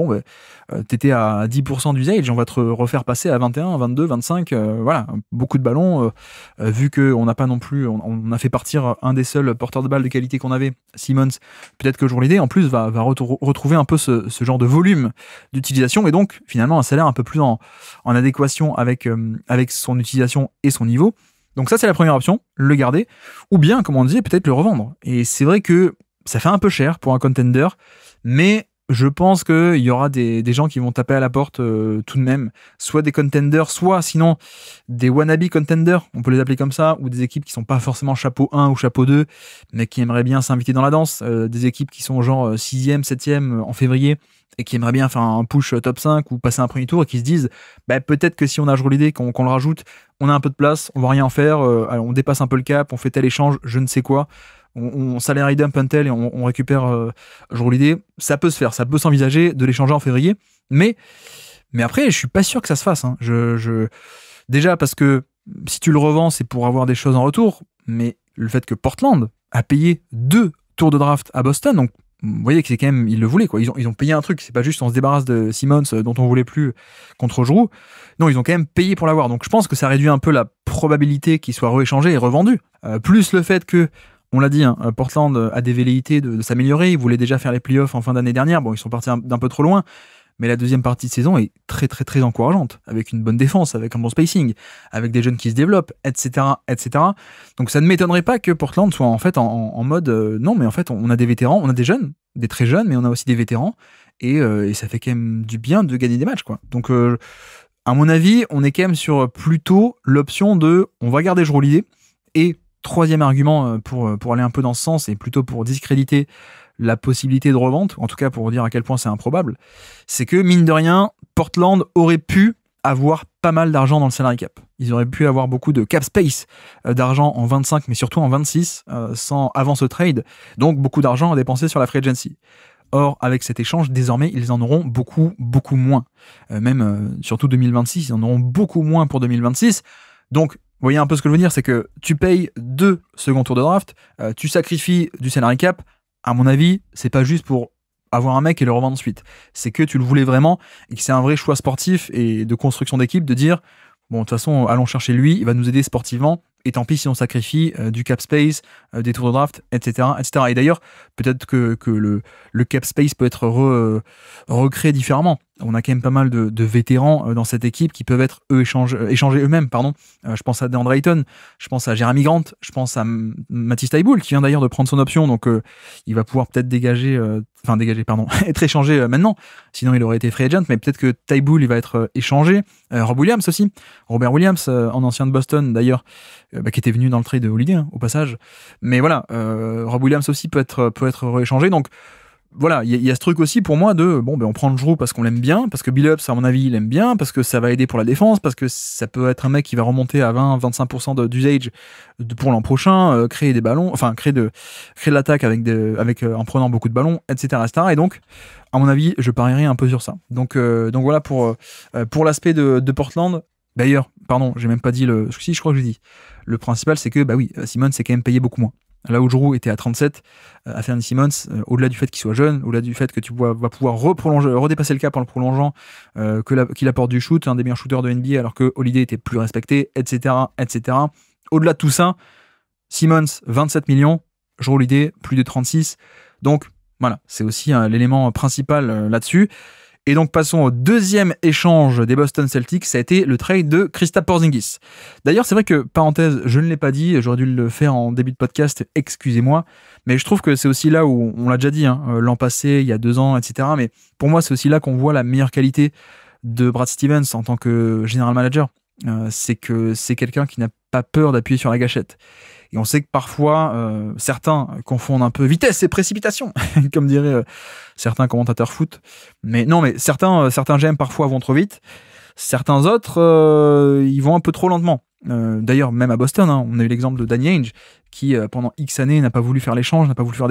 t'étais à 10% d'usage, on va te refaire passer à 21, 22, 25, voilà, beaucoup de ballons, vu qu'on n'a pas non plus, on a fait partir un des seuls porteurs de balles de qualité qu'on avait, Simmons, peut-être que Jrue Holiday, en plus, va retrouver un peu ce genre de volume d'utilisation, et donc, finalement, un salaire un peu plus en adéquation avec son utilisation et son niveau. Donc ça, c'est la première option, le garder, ou bien, comme on disait, peut-être le revendre. Et c'est vrai que ça fait un peu cher pour un contender, mais je pense qu'il y aura des gens qui vont taper à la porte tout de même, soit des contenders, soit sinon des wannabe contenders, on peut les appeler comme ça, ou des équipes qui sont pas forcément chapeau 1 ou chapeau 2, mais qui aimeraient bien s'inviter dans la danse, des équipes qui sont genre 6e, 7e en février, et qui aimeraient bien faire un push top 5 ou passer un premier tour et qui se disent peut-être que si on a Jrue Holiday, qu'on le rajoute, on a un peu de place, on va rien en faire, on dépasse un peu le cap, on fait tel échange, je ne sais quoi, on salary dump un tel et on récupère Jrue Holiday, ça peut se faire, ça peut s'envisager de l'échanger en février, mais après je suis pas sûr que ça se fasse, hein. Déjà parce que si tu le revends c'est pour avoir des choses en retour, mais le fait que Portland a payé 2 tours de draft à Boston, donc vous voyez que c'est quand même, ils le voulaient, quoi. Ils ont payé un truc, c'est pas juste on se débarrasse de Simmons dont on voulait plus contre Jrue. Non, ils ont quand même payé pour l'avoir. Donc je pense que ça réduit un peu la probabilité qu'il soit rééchangé et revendu. Plus le fait que, on l'a dit, hein, Portland a des velléités de s'améliorer. Ils voulaient déjà faire les playoffs en fin d'année dernière. Bon, ils sont partis d'un peu trop loin. Mais la deuxième partie de saison est très très très encourageante, avec une bonne défense, avec un bon spacing, avec des jeunes qui se développent, etc. etc. Donc ça ne m'étonnerait pas que Portland soit en fait en mode non, mais en fait on a des vétérans, on a des jeunes, des très jeunes, mais on a aussi des vétérans, et ça fait quand même du bien de gagner des matchs, quoi. Donc à mon avis, on est quand même sur plutôt l'option de on va garder Jrue Holiday, et troisième argument pour aller un peu dans ce sens, et plutôt pour discréditer la possibilité de revente, en tout cas pour dire à quel point c'est improbable, c'est que, mine de rien, Portland aurait pu avoir pas mal d'argent dans le salary cap. Ils auraient pu avoir beaucoup de cap space d'argent en 25, mais surtout en 26, avant ce trade, donc beaucoup d'argent à dépenser sur la free agency. Or, avec cet échange, désormais, ils en auront beaucoup, beaucoup moins. Surtout 2026, ils en auront beaucoup moins pour 2026. Donc, vous voyez un peu ce que je veux dire, c'est que tu payes 2 second tours de draft, tu sacrifies du salary cap. À mon avis, c'est pas juste pour avoir un mec et le revendre ensuite. C'est que tu le voulais vraiment et que c'est un vrai choix sportif et de construction d'équipe de dire bon, de toute façon, allons chercher lui, il va nous aider sportivement. Et tant pis si on sacrifie du cap space, des tours de draft, etc. etc. Et d'ailleurs, peut-être que le cap space peut être recréé différemment. On a quand même pas mal de vétérans dans cette équipe qui peuvent être échangés eux-mêmes. Pardon. Je pense à DeAndre Ayton, je pense à Jeremy Grant, je pense à Matisse Thybulle qui vient d'ailleurs de prendre son option, donc il va pouvoir peut-être être échangé maintenant. Sinon, il aurait été free agent, mais peut-être que Thybulle il va être échangé. Robert Williams, en ancien de Boston d'ailleurs, qui était venu dans le trade de Holiday, hein, au passage. Mais voilà, Rob Williams aussi peut être rééchangé. Donc voilà, il y a ce truc aussi pour moi de on prend le Jrue parce qu'on l'aime bien, parce que Billups à mon avis il aime bien, parce que ça va aider pour la défense, parce que ça peut être un mec qui va remonter à 20-25% d'usage pour l'an prochain, créer des ballons, enfin créer de l'attaque en prenant beaucoup de ballons, etc. Et donc à mon avis je parierais un peu sur ça. Donc voilà pour l'aspect de Portland. D'ailleurs, pardon, j'ai même pas dit si, je crois que j'ai dit. Le principal, c'est que, Simmons s'est quand même payé beaucoup moins. Là où Jrue était à 37, Anthony Simmons, au-delà du fait qu'il soit jeune, au-delà du fait que tu vas pouvoir redépasser le cap en le prolongeant, qu'il apporte du shoot, un des meilleurs shooters de NBA, alors que Holiday était plus respecté, etc., etc. Au-delà de tout ça, Simmons, 27 millions, Jrue Holiday, plus de 36. Donc, voilà, c'est aussi l'élément principal là-dessus. Et donc passons au deuxième échange des Boston Celtics, ça a été le trade de Kristaps Porzingis. D'ailleurs, c'est vrai que, parenthèse, je ne l'ai pas dit, j'aurais dû le faire en début de podcast, excusez-moi, mais je trouve que c'est aussi là où, on l'a déjà dit, hein, l'an passé, il y a 2 ans, etc. Mais pour moi, c'est aussi là qu'on voit la meilleure qualité de Brad Stevens en tant que general manager. C'est que c'est quelqu'un qui n'a pas peur d'appuyer sur la gâchette. Et on sait que parfois, certains confondent un peu vitesse et précipitation, comme diraient certains commentateurs foot. Mais non, mais certains GM parfois vont trop vite. Certains autres, ils vont un peu trop lentement. D'ailleurs, même à Boston, hein, on a eu l'exemple de Danny Ainge, qui pendant X années n'a pas voulu faire l'échange, n'a pas voulu faire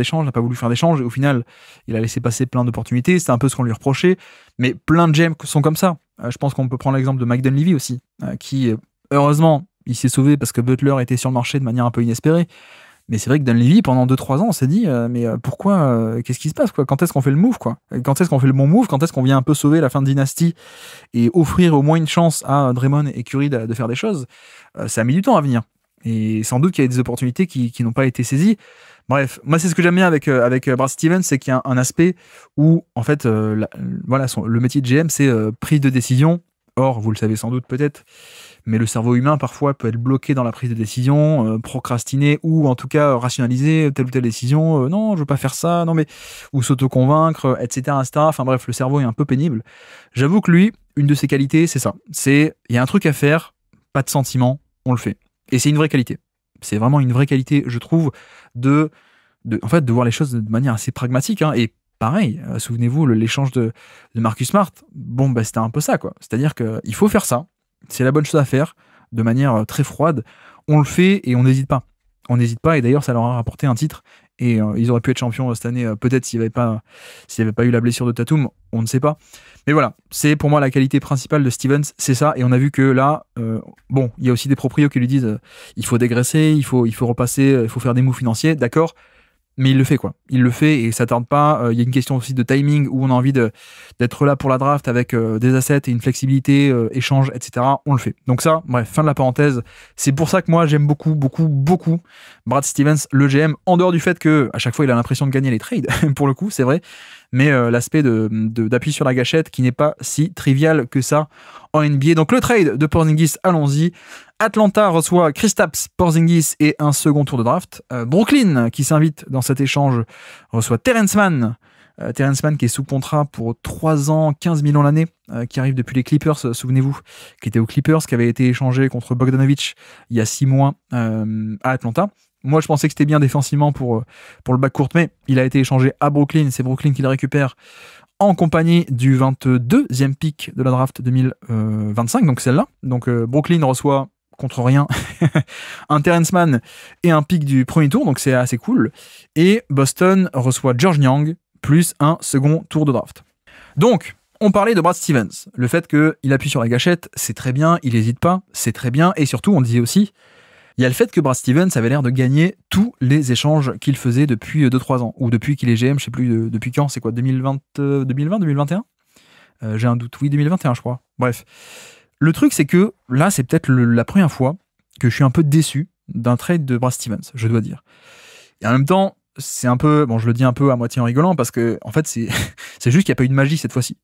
d'échange, et au final, il a laissé passer plein d'opportunités. C'est un peu ce qu'on lui reprochait. Mais plein de GM sont comme ça. Je pense qu'on peut prendre l'exemple de Mike Dunleavy aussi, qui, heureusement, il s'est sauvé parce que Butler était sur le marché de manière un peu inespérée. Mais c'est vrai que Dunleavy, pendant 2-3 ans, on s'est dit, pourquoi, qu'est-ce qui se passe, quoi? Quand est-ce qu'on fait le move, quoi? Quand est-ce qu'on fait le bon move? Quand est-ce qu'on vient un peu sauver la fin de dynastie et offrir au moins une chance à Draymond et Curry de faire des choses? Ça a mis du temps à venir. Et sans doute qu'il y a des opportunités qui n'ont pas été saisies. Bref, moi c'est ce que j'aime bien avec Brad Stevens, c'est qu'il y a un aspect où en fait, le métier de GM c'est prise de décision. Or, vous le savez sans doute peut-être, mais le cerveau humain parfois peut être bloqué dans la prise de décision, procrastiner ou en tout cas rationaliser telle ou telle décision. Non, je veux pas faire ça, non mais ou s'auto-convaincre, etc., etc. Enfin bref, le cerveau est un peu pénible. J'avoue que lui, une de ses qualités, c'est ça. C'est il y a un truc à faire, pas de sentiment, on le fait. Et c'est une vraie qualité. C'est vraiment une vraie qualité, je trouve, de voir les choses de manière assez pragmatique. Hein. Et pareil, souvenez-vous, l'échange de Marcus Smart, c'était un peu ça, quoi. C'est-à-dire qu'il faut faire ça, c'est la bonne chose à faire, de manière très froide. On le fait et on n'hésite pas. On n'hésite pas, et d'ailleurs, ça leur a rapporté un titre. Et ils auraient pu être champions cette année, peut-être s'il n'y avait pas eu la blessure de Tatum, on ne sait pas. Mais voilà, c'est pour moi la qualité principale de Stevens, c'est ça. Et on a vu que là, il y a aussi des proprios qui lui disent il faut dégraisser, il faut repasser, il faut faire des moves financiers, d'accord. Mais il le fait, quoi. Il le fait et ça tarde pas. Il y a une question aussi de timing où on a envie d'être là pour la draft avec des assets et une flexibilité, échange, etc. On le fait. Donc ça, bref, fin de la parenthèse. C'est pour ça que moi, j'aime beaucoup, beaucoup, beaucoup Brad Stevens, le GM, en dehors du fait que à chaque fois, il a l'impression de gagner les trades, pour le coup, c'est vrai. Mais l'aspect d'appui sur la gâchette qui n'est pas si trivial que ça en NBA. Donc le trade de Porzingis, allons-y. Atlanta reçoit Kristaps Porzingis et un second tour de draft. Brooklyn, qui s'invite dans cet échange, reçoit Terrence Mann. Terrence Mann qui est sous contrat pour 3 ans, 15 millions l'année, qui arrive depuis les Clippers, souvenez-vous, qui était aux Clippers, qui avait été échangé contre Bogdanovic il y a 6 mois à Atlanta. Moi, je pensais que c'était bien défensivement pour le backcourt, mais il a été échangé à Brooklyn. C'est Brooklyn qui le récupère en compagnie du 22e pick de la draft 2025, donc celle-là. Donc Brooklyn reçoit contre rien un Terrence Mann et un pick du premier tour, donc c'est assez cool. Et Boston reçoit George Niang plus un second tour de draft. Donc, on parlait de Brad Stevens. Le fait qu'il appuie sur la gâchette, c'est très bien, il n'hésite pas, c'est très bien. Et surtout, on disait aussi, il y a le fait que Brad Stevens avait l'air de gagner tous les échanges qu'il faisait depuis 2-3 ans, ou depuis qu'il est GM, je sais plus depuis quand, c'est quoi, 2021 j'ai un doute, oui, 2021 je crois. Bref. Le truc, c'est que là, c'est peut-être la première fois que je suis un peu déçu d'un trade de Brad Stevens, je dois dire. Et en même temps, c'est un peu, je le dis un peu à moitié en rigolant parce que en fait c'est juste qu'il n'y a pas eu de magie cette fois-ci.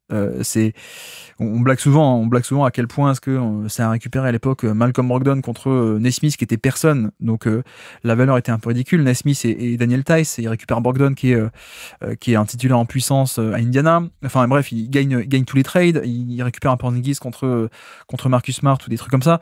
On blague souvent à quel point est-ce que ça a récupéré à l'époque Malcolm Brogdon contre Nesmith qui était personne, donc la valeur était un peu ridicule. Nesmith et Daniel Tice, et il récupère Brogdon qui est un titulaire en puissance à Indiana. Enfin bref, il gagne tous les trades, il récupère un Porzingis contre Marcus Smart ou des trucs comme ça.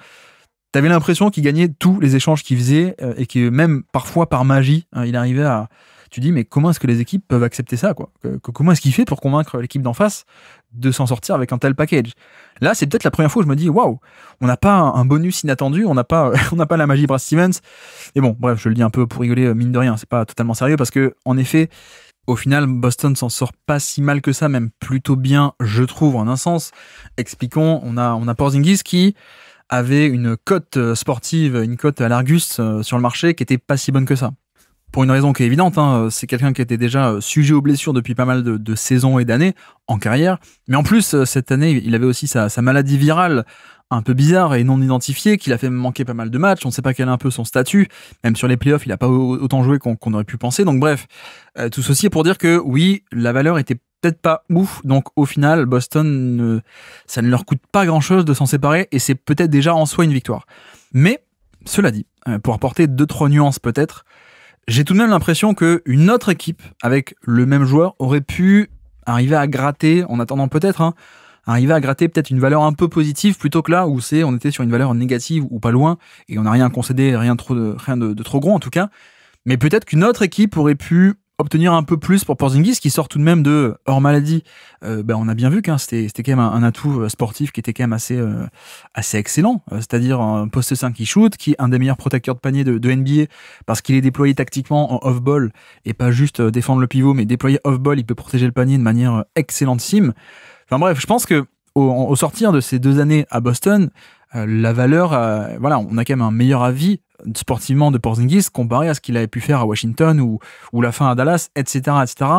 T'avais l'impression qu'il gagnait tous les échanges qu'il faisait et que même parfois par magie, il arrivait à... Tu dis, mais comment est-ce que les équipes peuvent accepter ça, quoi? Comment est-ce qu'il fait pour convaincre l'équipe d'en face de s'en sortir avec un tel package? Là, c'est peut-être la première fois où je me dis, waouh, on n'a pas un bonus inattendu, on n'a pas la magie Brad Stevens. Et bon, bref, je le dis un peu pour rigoler, mine de rien, c'est pas totalement sérieux parce que, en effet, au final, Boston s'en sort pas si mal que ça, même plutôt bien, je trouve, en un sens. Expliquons, on a Porzingis qui avait une cote sportive, une cote à l'Argus sur le marché qui était pas si bonne que ça. Pour une raison qui est évidente, hein, c'est quelqu'un qui était déjà sujet aux blessures depuis pas mal de saisons et d'années en carrière. Mais en plus, cette année, il avait aussi sa maladie virale un peu bizarre et non identifiée, qui l'a fait manquer pas mal de matchs. On ne sait pas quel est un peu son statut. Même sur les playoffs, il n'a pas autant joué qu'on aurait pu penser. Donc bref, tout ceci est pour dire que oui, la valeur était peut-être pas ouf, donc au final Boston ça ne leur coûte pas grand chose de s'en séparer et c'est peut-être déjà en soi une victoire. Mais cela dit, pour apporter 2-3 nuances peut-être, j'ai tout de même l'impression qu'une autre équipe avec le même joueur aurait pu arriver à gratter, en attendant peut-être, arriver à gratter peut-être une valeur un peu positive plutôt que là où on était sur une valeur négative ou pas loin et on n'a rien concédé, rien de trop gros en tout cas. Mais peut-être qu'une autre équipe aurait pu obtenir un peu plus pour Porzingis qui sort tout de même de hors maladie. On a bien vu que c'était quand même un atout sportif qui était quand même assez excellent, c'est-à-dire un poste 5 qui shoot, qui est un des meilleurs protecteurs de panier de NBA parce qu'il est déployé tactiquement en off-ball et pas juste défendre le pivot, mais déployé off-ball, il peut protéger le panier de manière excellentissime. Enfin bref, je pense que au sortir de ces 2 années à Boston, la valeur, voilà, on a quand même un meilleur avis sportivement de Porzingis comparé à ce qu'il avait pu faire à Washington ou la fin à Dallas, etc., etc.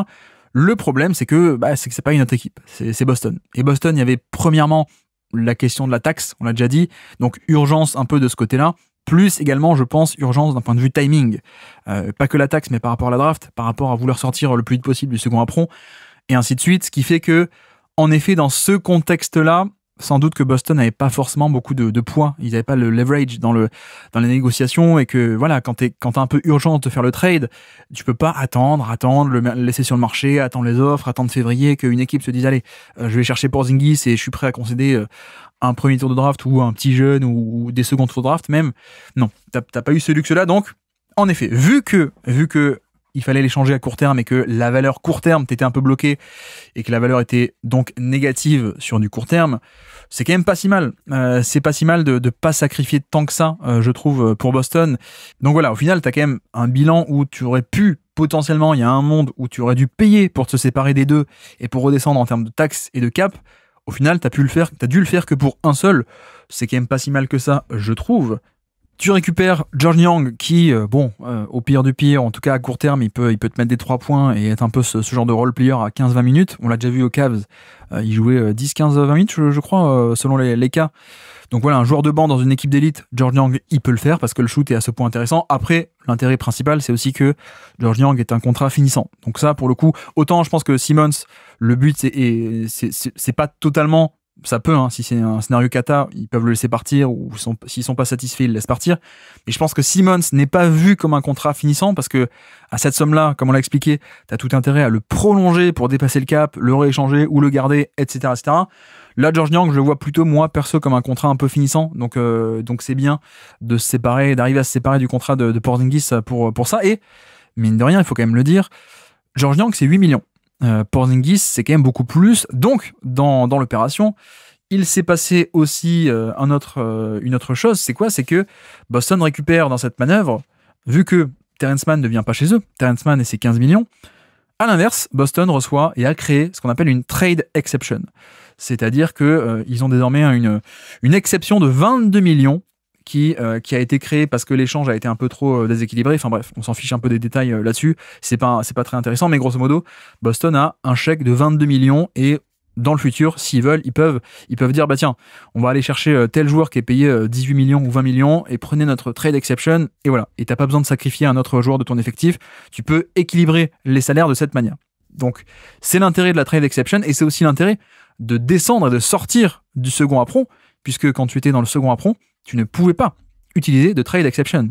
Le problème, c'est que c'est pas une autre équipe, c'est Boston. Et Boston, il y avait premièrement la question de la taxe, on l'a déjà dit, donc urgence un peu de ce côté-là, plus également, je pense, urgence d'un point de vue timing. Pas que la taxe, mais par rapport à la draft, par rapport à vouloir sortir le plus vite possible du second apron, et ainsi de suite, ce qui fait que, en effet, dans ce contexte-là, sans doute que Boston n'avait pas forcément beaucoup de poids, ils n'avaient pas le leverage dans les négociations, et que voilà, quand t'as un peu urgent de te faire le trade, tu peux pas attendre, le laisser sur le marché, attendre les offres, attendre février, qu'une équipe se dise allez, je vais chercher Porzingis et je suis prêt à concéder un premier tour de draft ou un petit jeune ou des seconds tours de draft même. Non, t'as pas eu ce luxe-là, donc en effet, vu que il fallait l'échanger à court terme et que la valeur court terme t'était un peu bloquée et que la valeur était donc négative sur du court terme, c'est quand même pas si mal. C'est pas si mal de pas sacrifier tant que ça, je trouve, pour Boston. Donc voilà, au final, t'as quand même un bilan où tu aurais pu, potentiellement, il y a un monde où tu aurais dû payer pour te séparer des deux et pour redescendre en termes de taxes et de cap. Au final, t'as dû le faire que pour un seul. C'est quand même pas si mal que ça, je trouve. Tu récupères George Niang qui, au pire du pire, en tout cas à court terme, il peut te mettre des 3 points et être un peu ce genre de role player à 15-20 minutes. On l'a déjà vu aux Cavs, il jouait 10, 15, 20 minutes, je crois, selon les cas. Donc voilà, un joueur de banc dans une équipe d'élite, George Niang, il peut le faire parce que le shoot est à ce point intéressant. Après, l'intérêt principal, c'est aussi que George Niang est un contrat finissant. Donc ça, pour le coup, autant je pense que Simmons, le but, c'est pas totalement... Ça peut, si c'est un scénario kata, ils peuvent le laisser partir, ou s'ils sont pas satisfaits, ils le laissent partir. Mais je pense que Simmons n'est pas vu comme un contrat finissant, parce que à cette somme-là, comme on l'a expliqué, t'as tout intérêt à le prolonger pour dépasser le cap, le rééchanger ou le garder, etc., etc. Là, George Niang, je le vois plutôt, moi, perso, comme un contrat un peu finissant. Donc c'est bien de se séparer, d'arriver à se séparer du contrat de Porzingis pour ça. Et, mine de rien, il faut quand même le dire, George Niang, c'est 8 millions. Porzingis, c'est quand même beaucoup plus. Donc, dans l'opération, il s'est passé aussi une autre chose. C'est quoi? C'est que Boston récupère dans cette manœuvre, vu que Terrence Mann ne vient pas chez eux, Terrence Mann et ses 15 millions. À l'inverse, Boston reçoit et a créé ce qu'on appelle une trade exception. C'est-à-dire qu'ils ont désormais une exception de 22 millions qui a été créé parce que l'échange a été un peu trop déséquilibré. Enfin bref, on s'en fiche un peu des détails là-dessus. C'est pas très intéressant, mais grosso modo, Boston a un chèque de 22 millions et dans le futur, s'ils veulent, ils peuvent dire bah tiens, on va aller chercher tel joueur qui est payé 18 millions ou 20 millions et prenez notre trade exception et voilà. Et t'as pas besoin de sacrifier un autre joueur de ton effectif. Tu peux équilibrer les salaires de cette manière. Donc c'est l'intérêt de la trade exception et c'est aussi l'intérêt de descendre et de sortir du second apron, puisque quand tu étais dans le second apron, tu ne pouvais pas utiliser de trade exception.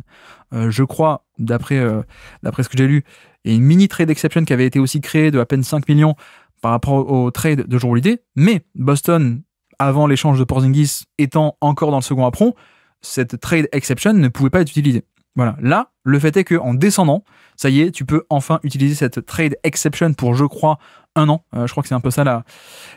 Je crois, d'après ce que j'ai lu, il y a une mini trade exception qui avait été aussi créée de à peine 5 millions par rapport au trade de Jrue Holiday, mais Boston, avant l'échange de Porzingis, étant encore dans le second apron, cette trade exception ne pouvait pas être utilisée. Voilà. Là, le fait est qu'en descendant, ça y est, tu peux enfin utiliser cette trade exception pour, je crois, 1 an. Je crois que c'est un peu ça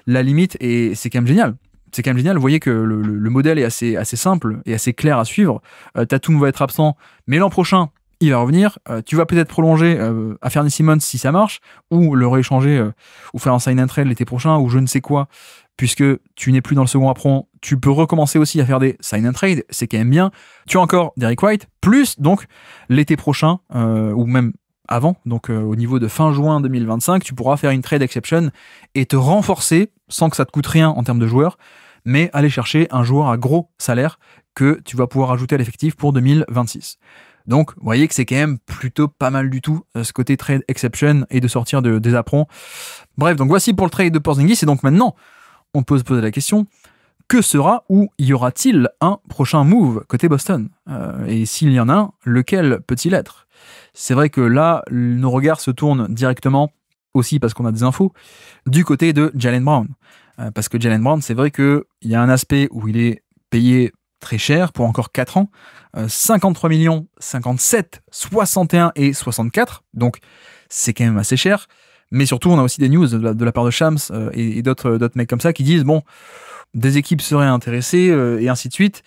la limite, et c'est quand même génial. C'est quand même génial, vous voyez que le modèle est assez simple et assez clair à suivre. Tatum va être absent, mais l'an prochain, il va revenir. Tu vas peut-être prolonger à Fernie Simmons si ça marche, ou le rééchanger, ou faire un sign and trade l'été prochain, ou je ne sais quoi, puisque tu n'es plus dans le second apron. Tu peux recommencer aussi à faire des sign and trade, c'est quand même bien. Tu as encore Derrick White, plus donc l'été prochain, ou même avant, donc au niveau de fin juin 2025, tu pourras faire une trade exception et te renforcer sans que ça te coûte rien en termes de joueurs, mais aller chercher un joueur à gros salaire que tu vas pouvoir ajouter à l'effectif pour 2026. Donc, vous voyez que c'est quand même plutôt pas mal du tout, ce côté trade exception et de sortir des aprons. Bref, donc voici pour le trade de Porzingis, et donc maintenant, on peut se poser la question, que sera ou y aura-t-il un prochain move côté Boston? Et s'il y en a un, lequel peut-il être? C'est vrai que là, nos regards se tournent directement, aussi parce qu'on a des infos, du côté de Jaylen Brown. Parce que Jaylen Brown, c'est vrai qu'il y a un aspect où il est payé très cher pour encore 4 ans, 53 millions, 57, 61 et 64, donc c'est quand même assez cher. Mais surtout, on a aussi des news de la part de Shams et d'autres mecs comme ça qui disent, bon, des équipes seraient intéressées et ainsi de suite.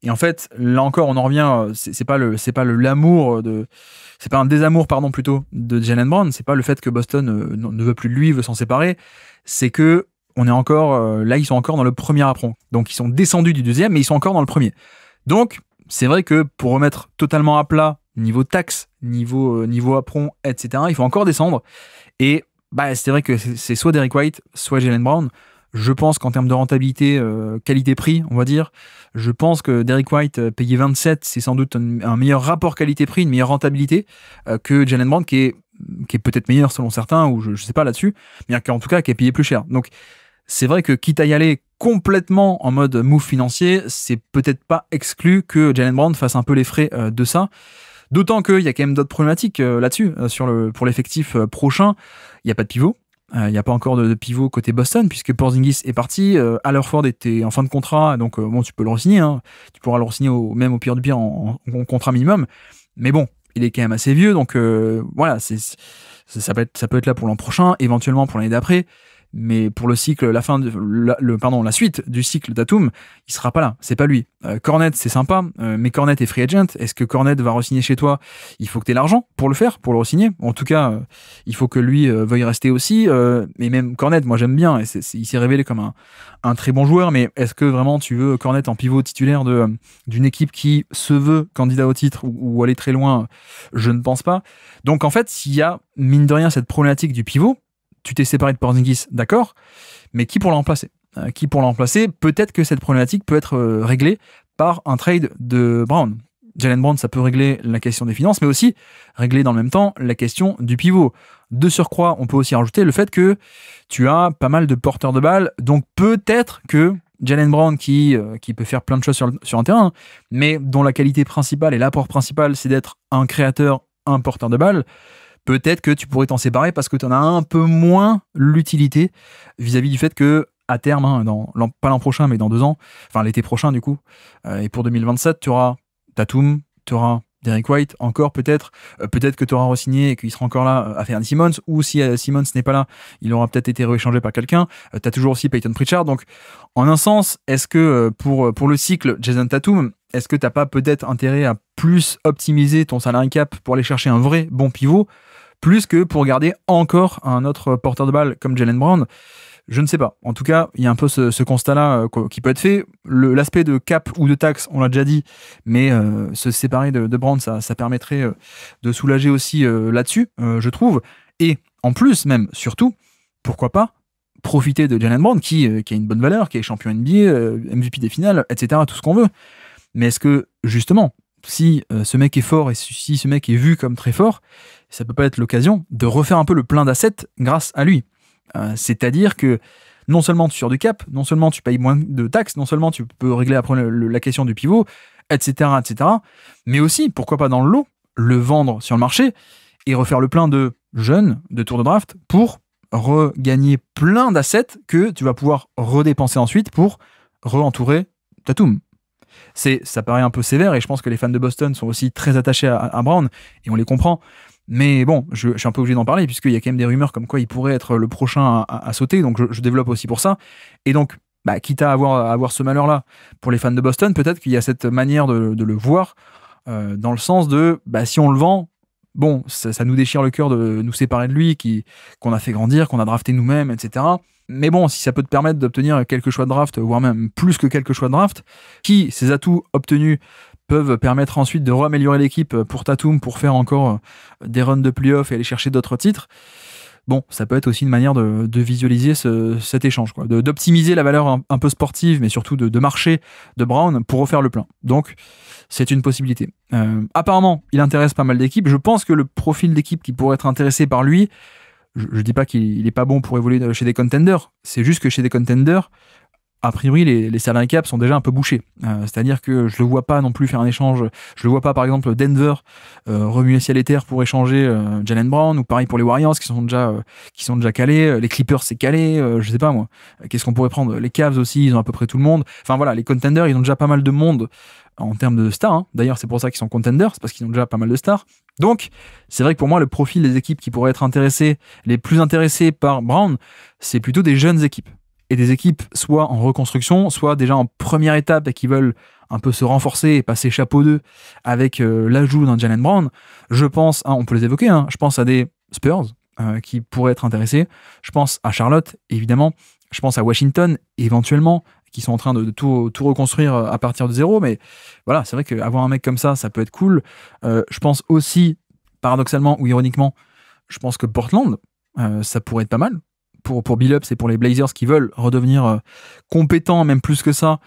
Et en fait, là encore, on en revient, c'est pas un désamour, pardon, plutôt, de Jaylen Brown, c'est pas le fait que Boston ne veut plus de lui, veut s'en séparer, c'est que on est encore là, ils sont encore dans le premier apron. Donc ils sont descendus du deuxième, mais ils sont encore dans le premier. Donc c'est vrai que pour remettre totalement à plat niveau taxe, niveau apron, etc., il faut encore descendre. Et bah c'est vrai que c'est soit Derrick White, soit Jaylen Brown. Je pense qu'en termes de rentabilité, qualité-prix, on va dire, je pense que Derrick White payé 27, c'est sans doute un meilleur rapport qualité-prix, une meilleure rentabilité que Jaylen Brown, qui est peut-être meilleur selon certains, ou je sais pas là-dessus, mais en tout cas qui est payé plus cher. Donc c'est vrai que quitte à y aller complètement en mode move financier, c'est peut-être pas exclu que Jaylen Brown fasse un peu les frais de ça. D'autant qu'il y a quand même d'autres problématiques là-dessus, pour l'effectif prochain. Il n'y a pas de pivot. Il n'y a pas encore de pivot côté Boston, puisque Porzingis est parti. Allerford était en fin de contrat, donc bon, tu peux le re-signer. Hein. Tu pourras le re-signer même au pire du pire en contrat minimum. Mais bon, il est quand même assez vieux, donc voilà, ça peut être là pour l'an prochain, éventuellement pour l'année d'après. Mais pour le cycle, la suite du cycle Tatum, il sera pas là, c'est pas lui. Cornet, c'est sympa, mais Cornet est free agent. Est-ce que Cornet va re-signer chez toi? Il faut que tu aies l'argent pour le faire, pour le re-signer. En tout cas, il faut que lui veuille rester aussi. Mais même Cornet, moi j'aime bien, et il s'est révélé comme un très bon joueur, mais est-ce que vraiment tu veux Cornet en pivot titulaire d'une équipe qui se veut candidat au titre ou aller très loin? Je ne pense pas. Donc en fait, s'il y a, mine de rien, cette problématique du pivot, tu t'es séparé de Porzingis, d'accord, mais qui pour le remplacer? Peut-être que cette problématique peut être réglée par un trade de Brown. Jaylen Brown, ça peut régler la question des finances, mais aussi régler dans le même temps la question du pivot. De surcroît, on peut aussi rajouter le fait que tu as pas mal de porteurs de balles, donc peut-être que Jaylen Brown, qui peut faire plein de choses sur un terrain, mais dont la qualité principale et l'apport principal, c'est d'être un créateur, un porteur de balles, peut-être que tu pourrais t'en séparer parce que tu en as un peu moins l'utilité vis-à-vis du fait que à terme, hein, pas l'an prochain, mais dans 2 ans, enfin l'été prochain du coup, et pour 2027, tu auras Tatum, tu auras Derrick White, encore peut-être que tu auras re-signé et qu'il sera encore là à faire Simmons, ou si Simmons n'est pas là, il aura peut-être été rééchangé par quelqu'un. Tu as toujours aussi Peyton Pritchard. Donc, en un sens, est-ce que pour le cycle Jason Tatum, est-ce que tu n'as pas peut-être intérêt à plus optimiser ton salary cap pour aller chercher un vrai bon pivot, plus que pour garder encore un autre porteur de balle comme Jaylen Brown? Je ne sais pas. En tout cas, il y a un peu ce constat-là qui peut être fait. L'aspect de cap ou de taxe, on l'a déjà dit, mais se séparer de Brown, ça permettrait de soulager aussi là-dessus, je trouve. Et en plus, même, surtout, pourquoi pas profiter de Jaylen Brown qui a une bonne valeur, qui est champion NBA, MVP des finales, etc., tout ce qu'on veut. Mais est-ce que, justement, si ce mec est fort et si ce mec est vu comme très fort, ça peut pas être l'occasion de refaire un peu le plein d'assets grâce à lui? C'est-à-dire que non seulement tu sors du cap, non seulement tu payes moins de taxes, non seulement tu peux régler après la question du pivot, etc., mais aussi, pourquoi pas dans le lot, le vendre sur le marché et refaire le plein de jeunes, de tours de draft pour regagner plein d'assets que tu vas pouvoir redépenser ensuite pour re-entourer Tatum. Ça paraît un peu sévère et je pense que les fans de Boston sont aussi très attachés à Brown et on les comprend. Mais bon, je suis un peu obligé d'en parler puisqu'il y a quand même des rumeurs comme quoi il pourrait être le prochain à sauter, donc je développe aussi pour ça. Et donc, quitte à avoir ce malheur-là pour les fans de Boston, peut-être qu'il y a cette manière de le voir dans le sens de, si on le vend, bon, ça nous déchire le cœur de nous séparer de lui, qu'on a fait grandir, qu'on a drafté nous-mêmes, etc. Mais bon, si ça peut te permettre d'obtenir quelques choix de draft, voire même plus que quelques choix de draft, qui, ces atouts obtenus, peuvent permettre ensuite de réaméliorer l'équipe pour Tatum, pour faire encore des runs de playoff et aller chercher d'autres titres. Bon, ça peut être aussi une manière de visualiser cet échange, quoi, d'optimiser la valeur un peu sportive, mais surtout de marché de Brown pour refaire le plein. Donc, c'est une possibilité. Apparemment, il intéresse pas mal d'équipes. Je pense que le profil d'équipe qui pourrait être intéressé par lui, je dis pas qu'il est pas bon pour évoluer chez des contenders, c'est juste que chez des contenders, a priori, les salary caps sont déjà un peu bouchés. C'est-à-dire que je le vois pas non plus faire un échange. Je le vois pas, par exemple, Denver remuer ciel et terre pour échanger Jaylen Brown, ou pareil pour les Warriors qui sont déjà calés. Les Clippers, c'est calé. Je sais pas moi. Qu'est-ce qu'on pourrait prendre? Les Cavs aussi, ils ont à peu près tout le monde. Enfin voilà, les contenders, ils ont déjà pas mal de monde en termes de stars. Hein. D'ailleurs, c'est pour ça qu'ils sont contenders, c'est parce qu'ils ont déjà pas mal de stars. Donc, c'est vrai que pour moi, le profil des équipes qui pourraient être les plus intéressées par Brown, c'est plutôt des jeunes équipes. Et des équipes soit en reconstruction, soit déjà en première étape et qui veulent un peu se renforcer et passer chapeau 2 avec l'ajout d'un Jaylen Brown. Je pense, on peut les évoquer, je pense à des Spurs qui pourraient être intéressés. Je pense à Charlotte, évidemment. Je pense à Washington, éventuellement, qui sont en train de tout reconstruire à partir de zéro. Mais voilà, c'est vrai qu'avoir un mec comme ça peut être cool. Je pense aussi, paradoxalement ou ironiquement, je pense que Portland, ça pourrait être pas mal pour Billups et pour les Blazers qui veulent redevenir compétents, même plus que ça.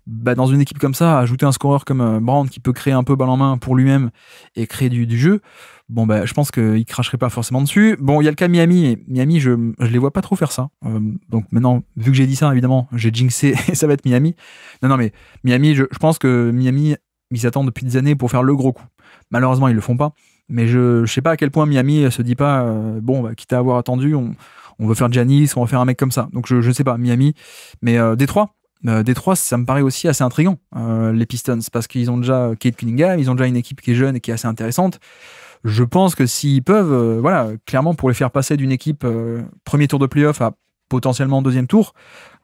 Dans une équipe comme ça, ajouter un scoreur comme Brown qui peut créer un peu balle en main pour lui-même et créer du jeu, je pense qu'il cracherait pas forcément dessus. Bon, il y a le cas Miami, et Miami, je les vois pas trop faire ça. Donc maintenant, vu que j'ai dit ça, évidemment, j'ai jinxé et ça va être Miami. Non, mais Miami, je pense que Miami, ils s'attendent depuis des années pour faire le gros coup. Malheureusement, ils le font pas. Mais je sais pas à quel point Miami se dit pas, quitte à avoir attendu, on veut faire Giannis, on va faire un mec comme ça. Donc je sais pas, Miami. Mais Détroit, ça me paraît aussi assez intriguant, les Pistons, parce qu'ils ont déjà Cade Cunningham, ils ont déjà une équipe qui est jeune et qui est assez intéressante. Je pense que s'ils peuvent, clairement, pour les faire passer d'une équipe premier tour de playoff à potentiellement deuxième tour,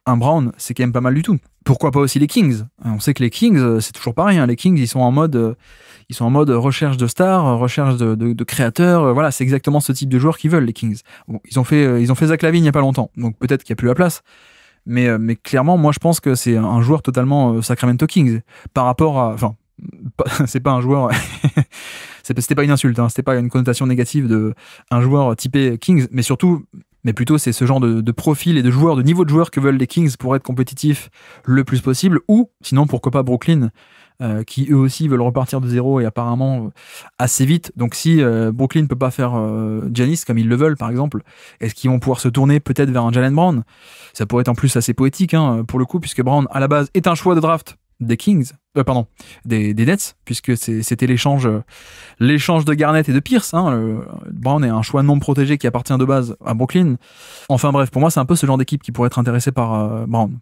un Brown, c'est quand même pas mal du tout. Pourquoi pas aussi les Kings? On sait que les Kings, c'est toujours pareil, hein. Les Kings, ils sont en mode recherche de stars, recherche de créateurs. Voilà, c'est exactement ce type de joueurs qu'ils veulent, les Kings. Bon, ils ont fait Zach LaVine il y a pas longtemps, donc peut-être qu'il n'y a plus la place. Mais clairement, moi, je pense que c'est un joueur totalement Sacramento Kings par rapport à. Enfin, c'est pas un joueur. C'était pas une insulte, hein, c'était pas une connotation négative de un joueur typé Kings, mais plutôt c'est ce genre de profil et de joueur, de niveau de joueur que veulent les Kings pour être compétitifs le plus possible, ou sinon pourquoi pas Brooklyn, qui eux aussi veulent repartir de zéro et apparemment assez vite. Donc si Brooklyn peut pas faire Giannis comme ils le veulent par exemple, est-ce qu'ils vont pouvoir se tourner peut-être vers un Jaylen Brown? Ça pourrait être en plus assez poétique, hein, pour le coup, puisque Brown à la base est un choix de draft des Kings, des Nets, puisque c'était l'échange de Garnett et de Pierce. Brown est un choix non protégé qui appartient de base à Brooklyn. Enfin bref, pour moi, c'est un peu ce genre d'équipe qui pourrait être intéressée par Brown.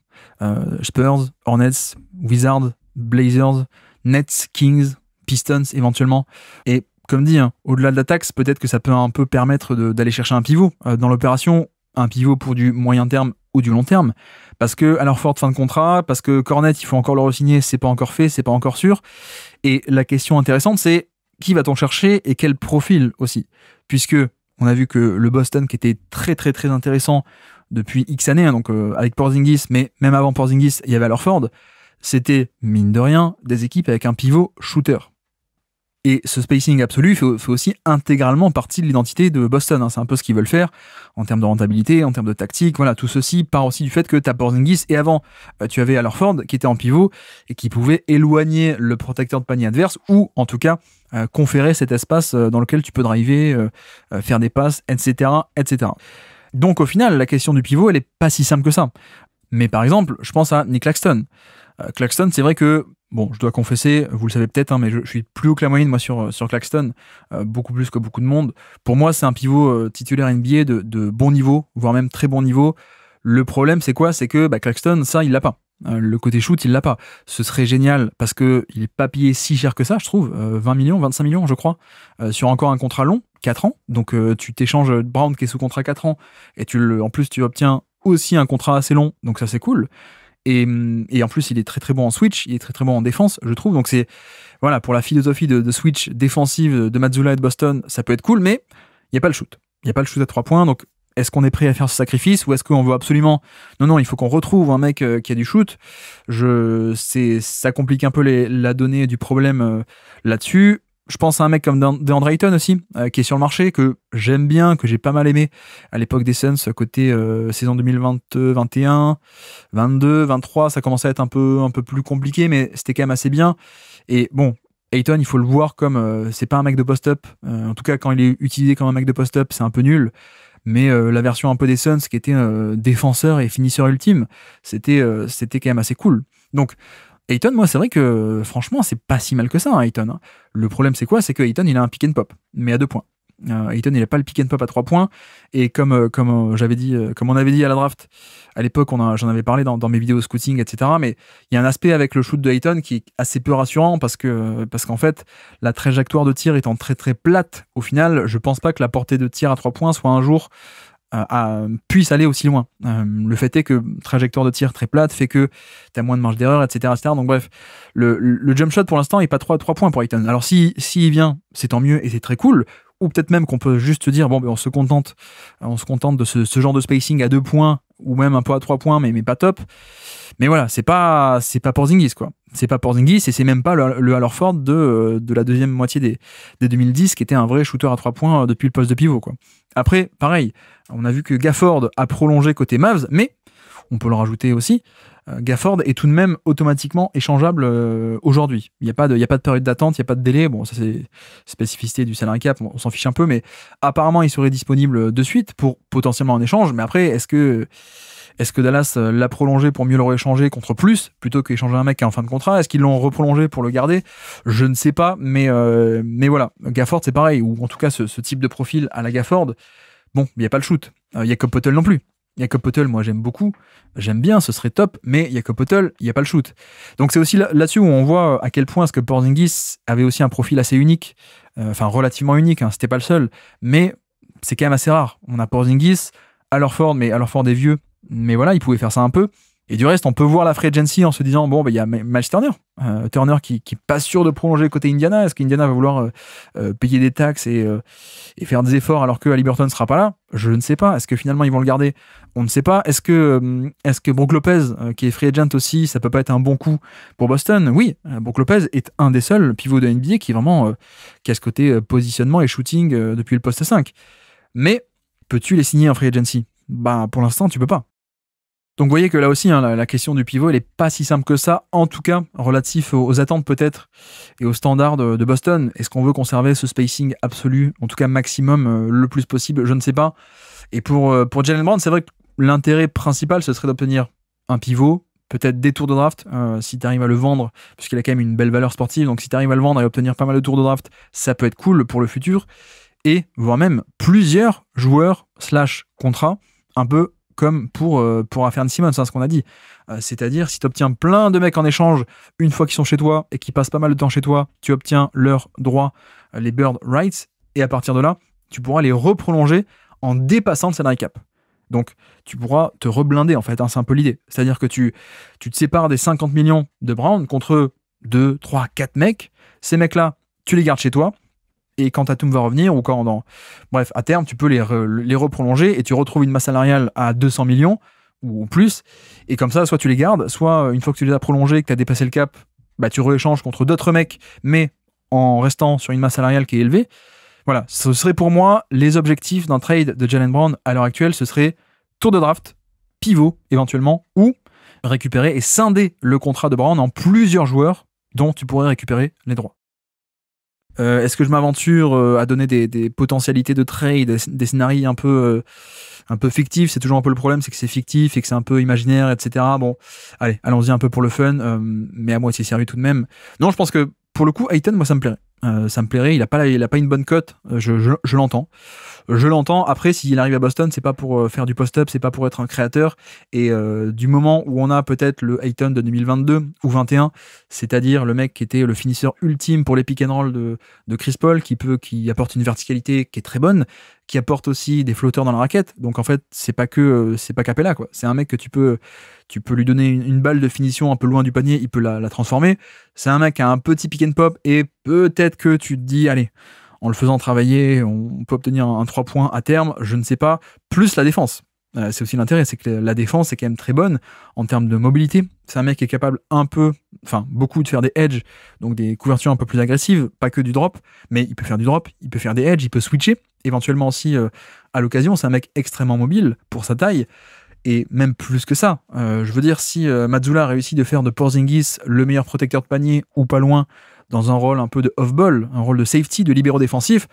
Spurs, Hornets, Wizards, Blazers, Nets, Kings, Pistons éventuellement. Et comme dit, au-delà de la taxe, peut-être que ça peut un peu permettre d'aller chercher un pivot dans l'opération, un pivot pour du moyen terme ou du long terme, parce que à leur forte fin de contrat, parce que Cornet, il faut encore le re-signer, c'est pas encore fait, c'est pas encore sûr. Et la question intéressante, c'est qui va-t-on chercher et quel profil aussi, puisque on a vu que le Boston, qui était très très très intéressant depuis X années, donc avec Porzingis, mais même avant Porzingis, il y avait Al-Horford, c'était mine de rien des équipes avec un pivot shooter. Et ce spacing absolu fait aussi intégralement partie de l'identité de Boston. C'est un peu ce qu'ils veulent faire en termes de rentabilité, en termes de tactique. Voilà, tout ceci part aussi du fait que tu as Porzingis et avant, tu avais Al-Horford qui était en pivot et qui pouvait éloigner le protecteur de panier adverse ou en tout cas conférer cet espace dans lequel tu peux driver, faire des passes, etc., etc. Donc au final, la question du pivot, elle est pas si simple que ça. Mais par exemple, je pense à Nick Claxton. Claxton, c'est vrai que, bon, je dois confesser, vous le savez peut-être, mais je suis plus haut que la moyenne, moi, sur Claxton, beaucoup plus que beaucoup de monde. Pour moi, c'est un pivot titulaire NBA de bon niveau, voire même très bon niveau. Le problème, c'est quoi? C'est que Claxton, ça, il l'a pas. Le côté shoot, il l'a pas. Ce serait génial parce que il est pas payé si cher que ça, je trouve. 20 millions, 25 millions, je crois, sur encore un contrat long, 4 ans. Donc, tu t'échanges Brown qui est sous contrat 4 ans et en plus, tu obtiens aussi un contrat assez long. Donc, ça, c'est cool. Et en plus, il est très très bon en switch, il est très très bon en défense, je trouve. Donc c'est, voilà, pour la philosophie de switch défensive de Mazzulla et de Boston, ça peut être cool, mais il n'y a pas le shoot. Il n'y a pas le shoot à 3 points, donc est-ce qu'on est prêt à faire ce sacrifice ou est-ce qu'on veut absolument... Non, il faut qu'on retrouve un mec qui a du shoot. Ça complique un peu la donnée du problème là-dessus. Je pense à un mec comme DeAndre Ayton aussi, qui est sur le marché, que j'aime bien, que j'ai pas mal aimé à l'époque des Suns, côté saison 2020-21, 22, 23, ça commençait à être un peu plus compliqué, mais c'était quand même assez bien. Et bon, Ayton, il faut le voir comme c'est pas un mec de post-up. En tout cas, quand il est utilisé comme un mec de post-up, c'est un peu nul. Mais la version un peu des Suns, qui était défenseur et finisseur ultime, c'était quand même assez cool. Donc, Ayton, moi, c'est vrai que franchement, c'est pas si mal que ça, Ayton. Le problème, c'est quoi? C'est que Ayton, il a un pick and pop, mais à 2 points. Ayton, il a pas le pick and pop à 3 points. Et comme on avait dit à la draft, à l'époque, j'en avais parlé dans mes vidéos scouting, etc. Mais il y a un aspect avec le shoot de Ayton qui est assez peu rassurant parce qu'en fait, la trajectoire de tir étant très très plate, au final, je pense pas que la portée de tir à 3 points soit un jour puisse aller aussi loin. Le fait est que trajectoire de tir très plate fait que tu as moins de marge d'erreur, etc., etc. Donc bref, le jump shot pour l'instant est pas 3 points pour Ayton. Alors s'il vient, c'est tant mieux et c'est très cool. Ou peut-être même qu'on peut juste se dire, bon, on se contente de ce genre de spacing à 2 points ou même un peu à 3 points, mais pas top. Mais voilà, c'est pas Porzingis, quoi. C'est pas Porzingis, et c'est même pas le Al Horford de la deuxième moitié des 2010, qui était un vrai shooter à 3 points depuis le poste de pivot, quoi. Après, pareil, on a vu que Gafford a prolongé côté Mavs, mais on peut le rajouter aussi, Gafford est tout de même automatiquement échangeable aujourd'hui. Il n'y a pas de période d'attente, il n'y a pas de délai. Bon, ça c'est spécificité du salary cap, on s'en fiche un peu, mais apparemment il serait disponible de suite pour potentiellement un échange. Mais après, est-ce que Dallas l'a prolongé pour mieux le rééchanger contre plus, plutôt qu'échanger un mec qui est en fin de contrat? Est-ce qu'ils l'ont reprolongé pour le garder? Je ne sais pas, mais voilà. Gafford, c'est pareil, ou en tout cas ce type de profil à la Gafford, bon, il n'y a pas le shoot. Jakob Poeltl non plus. Jakob Poeltl, moi j'aime beaucoup, j'aime bien, ce serait top, mais Jakob Poeltl, il n'y a pas le shoot. Donc c'est aussi là-dessus où on voit à quel point est-ce que Porzingis avait aussi un profil assez unique, enfin relativement unique, hein, c'était pas le seul, mais c'est quand même assez rare. On a Porzingis, Al Horford, mais Al Horford est vieux, mais voilà, il pouvait faire ça un peu. Et du reste, on peut voir la free agency en se disant, bon, il y a Miles Turner. Turner qui est pas sûr de prolonger côté Indiana. Est-ce qu'Indiana va vouloir payer des taxes et faire des efforts alors que Haliburton ne sera pas là? Je ne sais pas. Est-ce que finalement ils vont le garder? On ne sait pas. Est-ce que Brook Lopez, qui est free agent aussi, ça peut pas être un bon coup pour Boston? Oui, Brook Lopez est un des seuls pivots de NBA qui vraiment qui a ce côté positionnement et shooting depuis le poste 5. Mais peux-tu les signer en free agency? Bah, pour l'instant, tu peux pas. Donc vous voyez que là aussi, hein, la question du pivot, elle n'est pas si simple que ça, en tout cas relatif aux attentes peut-être et aux standards de Boston. Est-ce qu'on veut conserver ce spacing absolu, en tout cas maximum, le plus possible? Je ne sais pas. Et pour Jaylen Brown, c'est vrai que l'intérêt principal, ce serait d'obtenir un pivot, peut-être des tours de draft, si tu arrives à le vendre, puisqu'il a quand même une belle valeur sportive, donc si tu arrives à le vendre et obtenir pas mal de tours de draft, ça peut être cool pour le futur, et voire même plusieurs joueurs / contrats, un peu comme pour Anfernee Simons, hein, ce qu'on a dit. C'est-à-dire, si tu obtiens plein de mecs en échange, une fois qu'ils sont chez toi et qu'ils passent pas mal de temps chez toi, tu obtiens leurs droits, les bird rights, et à partir de là, tu pourras les reprolonger en dépassant le salary cap. Donc, tu pourras te reblinder, en fait, hein, c'est un peu l'idée. C'est-à-dire que tu te sépares des 50 millions de Brown contre 2, 3, 4 mecs. Ces mecs-là, tu les gardes chez toi. Et quand Tatum va revenir, ou bref, à terme, tu peux les reprolonger et tu retrouves une masse salariale à 200 millions ou plus. Et comme ça, soit tu les gardes, soit une fois que tu les as prolongés, que tu as dépassé le cap, bah, tu rééchanges contre d'autres mecs, mais en restant sur une masse salariale qui est élevée. Voilà, ce serait pour moi les objectifs d'un trade de Jaylen Brown à l'heure actuelle. Ce serait tour de draft, pivot éventuellement, ou récupérer et scinder le contrat de Brown en plusieurs joueurs dont tu pourrais récupérer les droits. Est-ce que je m'aventure à donner des potentialités de trade, des scénarios un peu fictifs? C'est toujours un peu le problème, c'est que c'est fictif et que c'est un peu imaginaire, etc. Bon, allez, allons-y un peu pour le fun, mais à moitié sérieux tout de même. Non, je pense que pour le coup, Ayton, moi, ça me plairait. Il a pas une bonne cote. Je l'entends. Je l'entends. Après, s'il arrive à Boston, c'est pas pour faire du post-up, c'est pas pour être un créateur. Et du moment où on a peut-être le Ayton de 2022 ou 2021, c'est-à-dire le mec qui était le finisseur ultime pour les pick and roll de Chris Paul, qui apporte une verticalité qui est très bonne, qui apporte aussi des flotteurs dans la raquette. Donc en fait, c'est pas Capella, quoi. C'est un mec que tu peux lui donner une balle de finition un peu loin du panier, il peut la transformer. C'est un mec qui a un petit pick and pop et peut-être que tu te dis, allez, en le faisant travailler, on peut obtenir un 3 points à terme, je ne sais pas. Plus la défense. C'est aussi l'intérêt, c'est que la défense est quand même très bonne en termes de mobilité. C'est un mec qui est capable beaucoup de faire des edges, donc des couvertures un peu plus agressives, pas que du drop, mais il peut faire du drop, il peut faire des edges, il peut switcher, éventuellement aussi à l'occasion. C'est un mec extrêmement mobile pour sa taille. Et même plus que ça, je veux dire, si Mazzulla réussit de faire de Porzingis le meilleur protecteur de panier ou pas loin, dans un rôle un peu de off-ball, un rôle de safety, de libéraux défensif,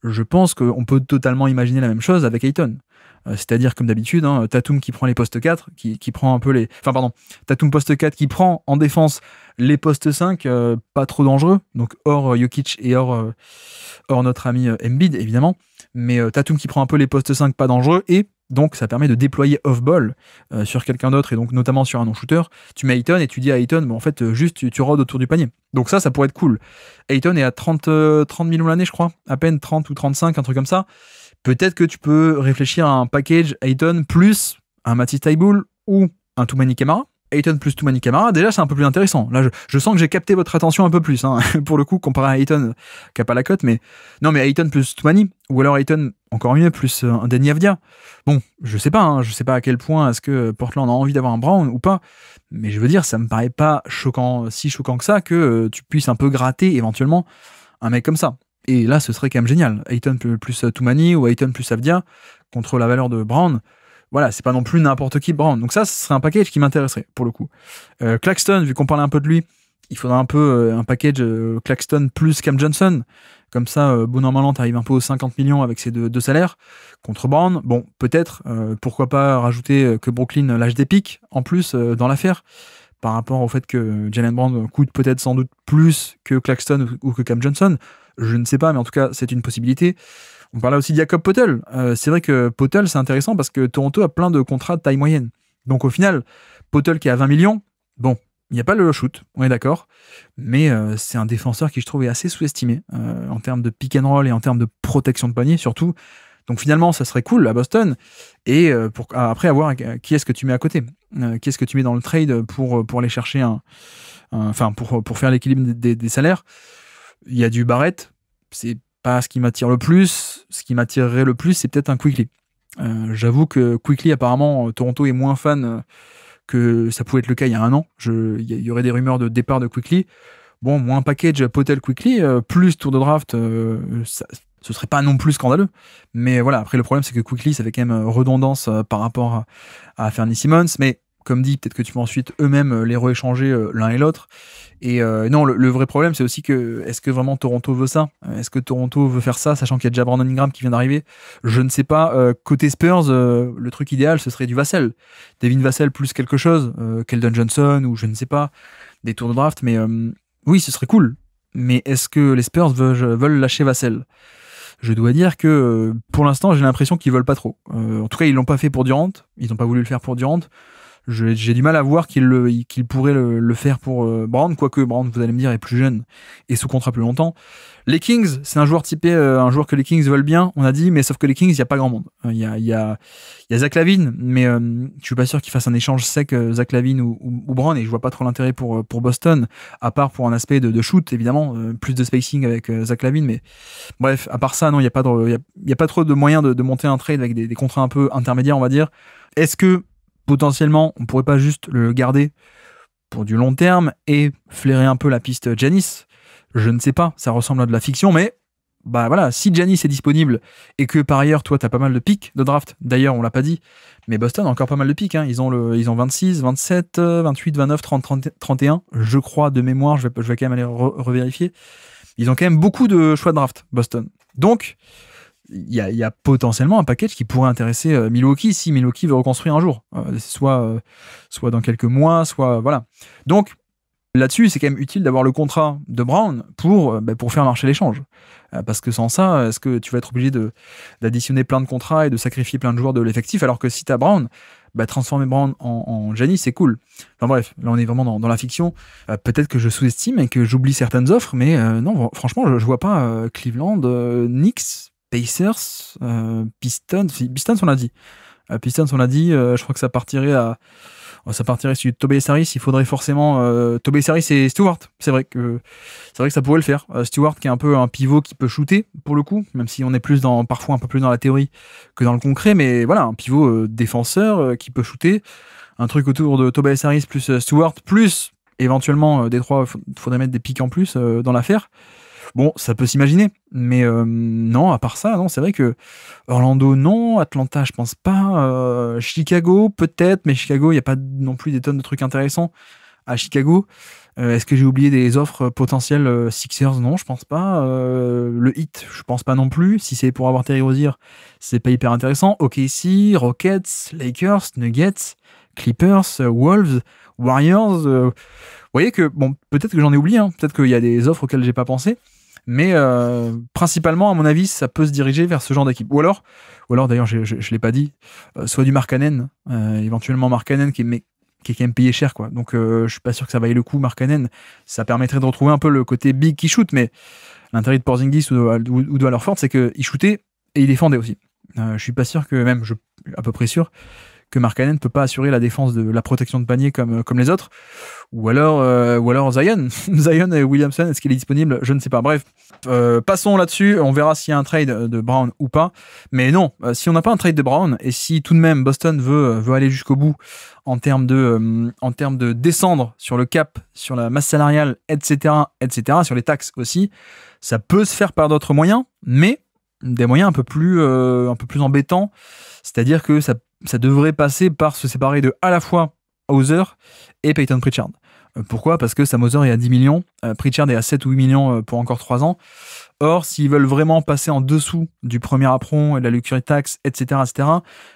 je pense qu'on peut totalement imaginer la même chose avec Ayton. C'est-à-dire, comme d'habitude, hein, Tatum qui prend les postes 4, qui prend un peu Tatum poste 4 qui prend en défense les postes 5, pas trop dangereux, donc hors Jokic et hors notre ami Embiid, évidemment, mais Tatum qui prend un peu les postes 5 pas dangereux, et donc ça permet de déployer off-ball sur quelqu'un d'autre, et donc notamment sur un non-shooter. Tu mets Ayton et tu dis à Ayton, en fait, juste tu rôdes autour du panier. Donc ça pourrait être cool. Ayton est à 30 millions l'année, je crois, à peine 30 ou 35, un truc comme ça. Peut-être que tu peux réfléchir à un package Ayton plus un Matisse Thybulle ou un Toumani Camara. Ayton plus Toumani Camara, déjà c'est un peu plus intéressant. Là, je sens que j'ai capté votre attention un peu plus, hein, pour le coup, comparé à Ayton qui a pas la cote, mais non, mais Ayton plus Toumani, ou alors Ayton encore mieux plus un Deni Avdija. Bon, je sais pas, hein, je sais pas à quel point est-ce que Portland a envie d'avoir un Brown ou pas, mais je veux dire, ça me paraît pas choquant, si choquant que ça, que tu puisses un peu gratter éventuellement un mec comme ça. Et là, ce serait quand même génial. Ayton plus Toumani ou Ayton plus Avdija contre la valeur de Brown. Voilà, c'est pas non plus n'importe qui Brown. Donc ça, ce serait un package qui m'intéresserait, pour le coup. Claxton, vu qu'on parlait un peu de lui, il faudra un peu un package Claxton plus Cam Johnson. Comme ça, bon an mal an, t'arrives un peu aux 50 millions avec ces deux salaires. Contre Brown, bon, peut-être, pourquoi pas rajouter que Brooklyn lâche des pics, en plus, dans l'affaire, par rapport au fait que Jaylen Brown coûte peut-être sans doute plus que Claxton ou que Cam Johnson. Je ne sais pas, mais en tout cas, c'est une possibilité. On parlait aussi de Jakob Poeltl. C'est vrai que Poeltl, c'est intéressant parce que Toronto a plein de contrats de taille moyenne. Donc au final, Poeltl qui a 20 millions, bon, il n'y a pas le shoot, on est d'accord, mais c'est un défenseur qui je trouve est assez sous-estimé en termes de pick and roll et en termes de protection de panier surtout. Donc finalement, ça serait cool à Boston. Et après, à voir qui est-ce que tu mets à côté. Qui est-ce que tu mets dans le trade pour aller chercher pour faire l'équilibre des salaires. Il y a du Barrett, c'est pas ce qui m'attire le plus. Ce qui m'attirerait le plus, c'est peut-être un Quickley. J'avoue que Quickley, apparemment, Toronto est moins fan que ça pouvait être le cas il y a un an. Il y aurait des rumeurs de départ de Quickley. Bon, moins un package Poeltl Quickley, plus tour de draft, ce serait pas non plus scandaleux. Mais voilà, après le problème, c'est que Quickley, ça fait quand même redondance par rapport à Fernie Simmons. Mais comme dit, peut-être que tu peux ensuite eux-mêmes les rééchanger l'un et l'autre. Et non, le vrai problème, c'est aussi que est-ce que vraiment Toronto veut ça? Est-ce que Toronto veut faire ça, sachant qu'il y a déjà Brandon Ingram qui vient d'arriver? Je ne sais pas. Côté Spurs, le truc idéal, ce serait du Vassell. Devin Vassell plus quelque chose, Keldon Johnson ou je ne sais pas, des tours de draft. Mais oui, ce serait cool. Mais est-ce que les Spurs veulent lâcher Vassell? Je dois dire que pour l'instant, j'ai l'impression qu'ils veulent pas trop. En tout cas, ils l'ont pas fait pour Durant. Ils n'ont pas voulu le faire pour Durant. J'ai du mal à voir qu'ils pourraient le faire pour Brown, quoique Brown, vous allez me dire, est plus jeune et sous contrat plus longtemps. Les Kings, c'est un joueur typé, un joueur que les Kings veulent bien, on a dit, mais sauf que les Kings, il n'y a pas grand monde. Il y a Zach LaVine, mais je suis pas sûr qu'il fasse un échange sec Zach LaVine ou Brown, et je vois pas trop l'intérêt pour Boston, à part pour un aspect de shoot, évidemment, plus de spacing avec Zach LaVine, mais bref, à part ça, non, il n'y a pas trop de moyens de monter un trade avec des contrats un peu intermédiaires, on va dire. Est-ce que potentiellement, on pourrait pas juste le garder pour du long terme et flairer un peu la piste Giannis? Je ne sais pas, ça ressemble à de la fiction, mais bah voilà, si Giannis est disponible et que par ailleurs, toi, t'as pas mal de pics de draft, d'ailleurs, on l'a pas dit, mais Boston a encore pas mal de pics, hein. Ils ont 26, 27, 28, 29, 30, 31, je crois, de mémoire, je vais quand même aller revérifier. Ils ont quand même beaucoup de choix de draft, Boston. Donc, il y a potentiellement un package qui pourrait intéresser Milwaukee si Milwaukee veut reconstruire un jour, soit dans quelques mois, soit voilà. Donc là-dessus, c'est quand même utile d'avoir le contrat de Brown pour faire marcher l'échange, parce que sans ça, est-ce que tu vas être obligé d'additionner plein de contrats et de sacrifier plein de joueurs de l'effectif, alors que si t'as Brown, transformer Brown en Giannis, c'est cool. Enfin bref, là on est vraiment dans la fiction. Peut-être que je sous-estime et que j'oublie certaines offres, mais non, franchement, je vois pas Cleveland, Knicks, Pacers, Pistons on l'a dit. Pistons on l'a dit, je crois que ça partirait sur Tobias Harris. Il faudrait forcément Tobias Harris et Stewart. C'est vrai que ça pourrait le faire. Stewart qui est un peu un pivot qui peut shooter pour le coup, même si on est parfois un peu plus dans la théorie que dans le concret, mais voilà, un pivot défenseur qui peut shooter. Un truc autour de Tobias Harris plus Stewart plus éventuellement Détroit, faudrait mettre des pics en plus dans l'affaire. Bon, ça peut s'imaginer, mais non, à part ça, non, c'est vrai que Orlando, non, Atlanta, je pense pas, Chicago, peut-être, mais Chicago, il n'y a pas non plus des tonnes de trucs intéressants à Chicago. Est-ce que j'ai oublié des offres potentielles Sixers? Non, je pense pas. Le Heat, je pense pas non plus. Si c'est pour avoir Terry Rozier, c'est pas hyper intéressant. OKC, Rockets, Lakers, Nuggets, Clippers, Wolves, Warriors. Vous voyez que, bon, peut-être que j'en ai oublié, hein. Peut-être qu'il y a des offres auxquelles j'ai pas pensé. Mais principalement, à mon avis, ça peut se diriger vers ce genre d'équipe. Ou alors d'ailleurs, je l'ai pas dit, soit du Markkanen, éventuellement Markkanen qui est quand même payé cher, quoi. Donc je suis pas sûr que ça vaille le coup, Markkanen. Ça permettrait de retrouver un peu le côté big qui shoot, mais l'intérêt de Porzingis ou de Al Horford, c'est qu'il shootait et il défendait aussi. Je suis pas sûr que, même, à peu près sûr, que Markkanen ne peut pas assurer la défense de la protection de panier comme les autres. Ou alors Zion. Zion et Williamson, est-ce qu'il est disponible? Je ne sais pas. Bref, passons là-dessus. On verra s'il y a un trade de Brown ou pas. Mais non, si on n'a pas un trade de Brown, et si tout de même Boston veut aller jusqu'au bout en termes de descendre sur le cap, sur la masse salariale, etc., sur les taxes aussi, ça peut se faire par d'autres moyens, mais des moyens un peu plus embêtants. C'est-à-dire que ça devrait passer par se séparer de à la fois Hauser et Peyton Pritchard. Pourquoi? Parce que Sam Hauser est à 10 millions, Pritchard est à 7 ou 8 millions pour encore 3 ans. Or, s'ils veulent vraiment passer en dessous du premier apron et de la luxury tax, etc.,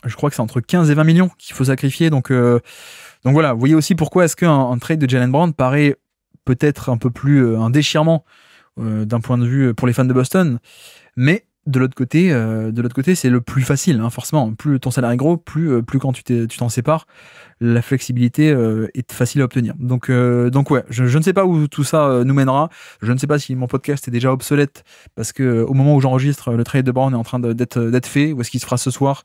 je crois que c'est entre 15 et 20 millions qu'il faut sacrifier. Donc voilà, vous voyez aussi pourquoi est-ce qu'un trade de Jaylen Brown paraît peut-être un peu plus un déchirement d'un point de vue pour les fans de Boston, mais de l'autre côté, c'est le plus facile, hein, forcément. Plus ton salaire est gros, plus quand tu t'en sépares, la flexibilité est facile à obtenir. Donc ouais, je ne sais pas où tout ça nous mènera. Je ne sais pas si mon podcast est déjà obsolète, parce que au moment où j'enregistre, le trade de Brown est en train d'être fait, ou est-ce qu'il se fera ce soir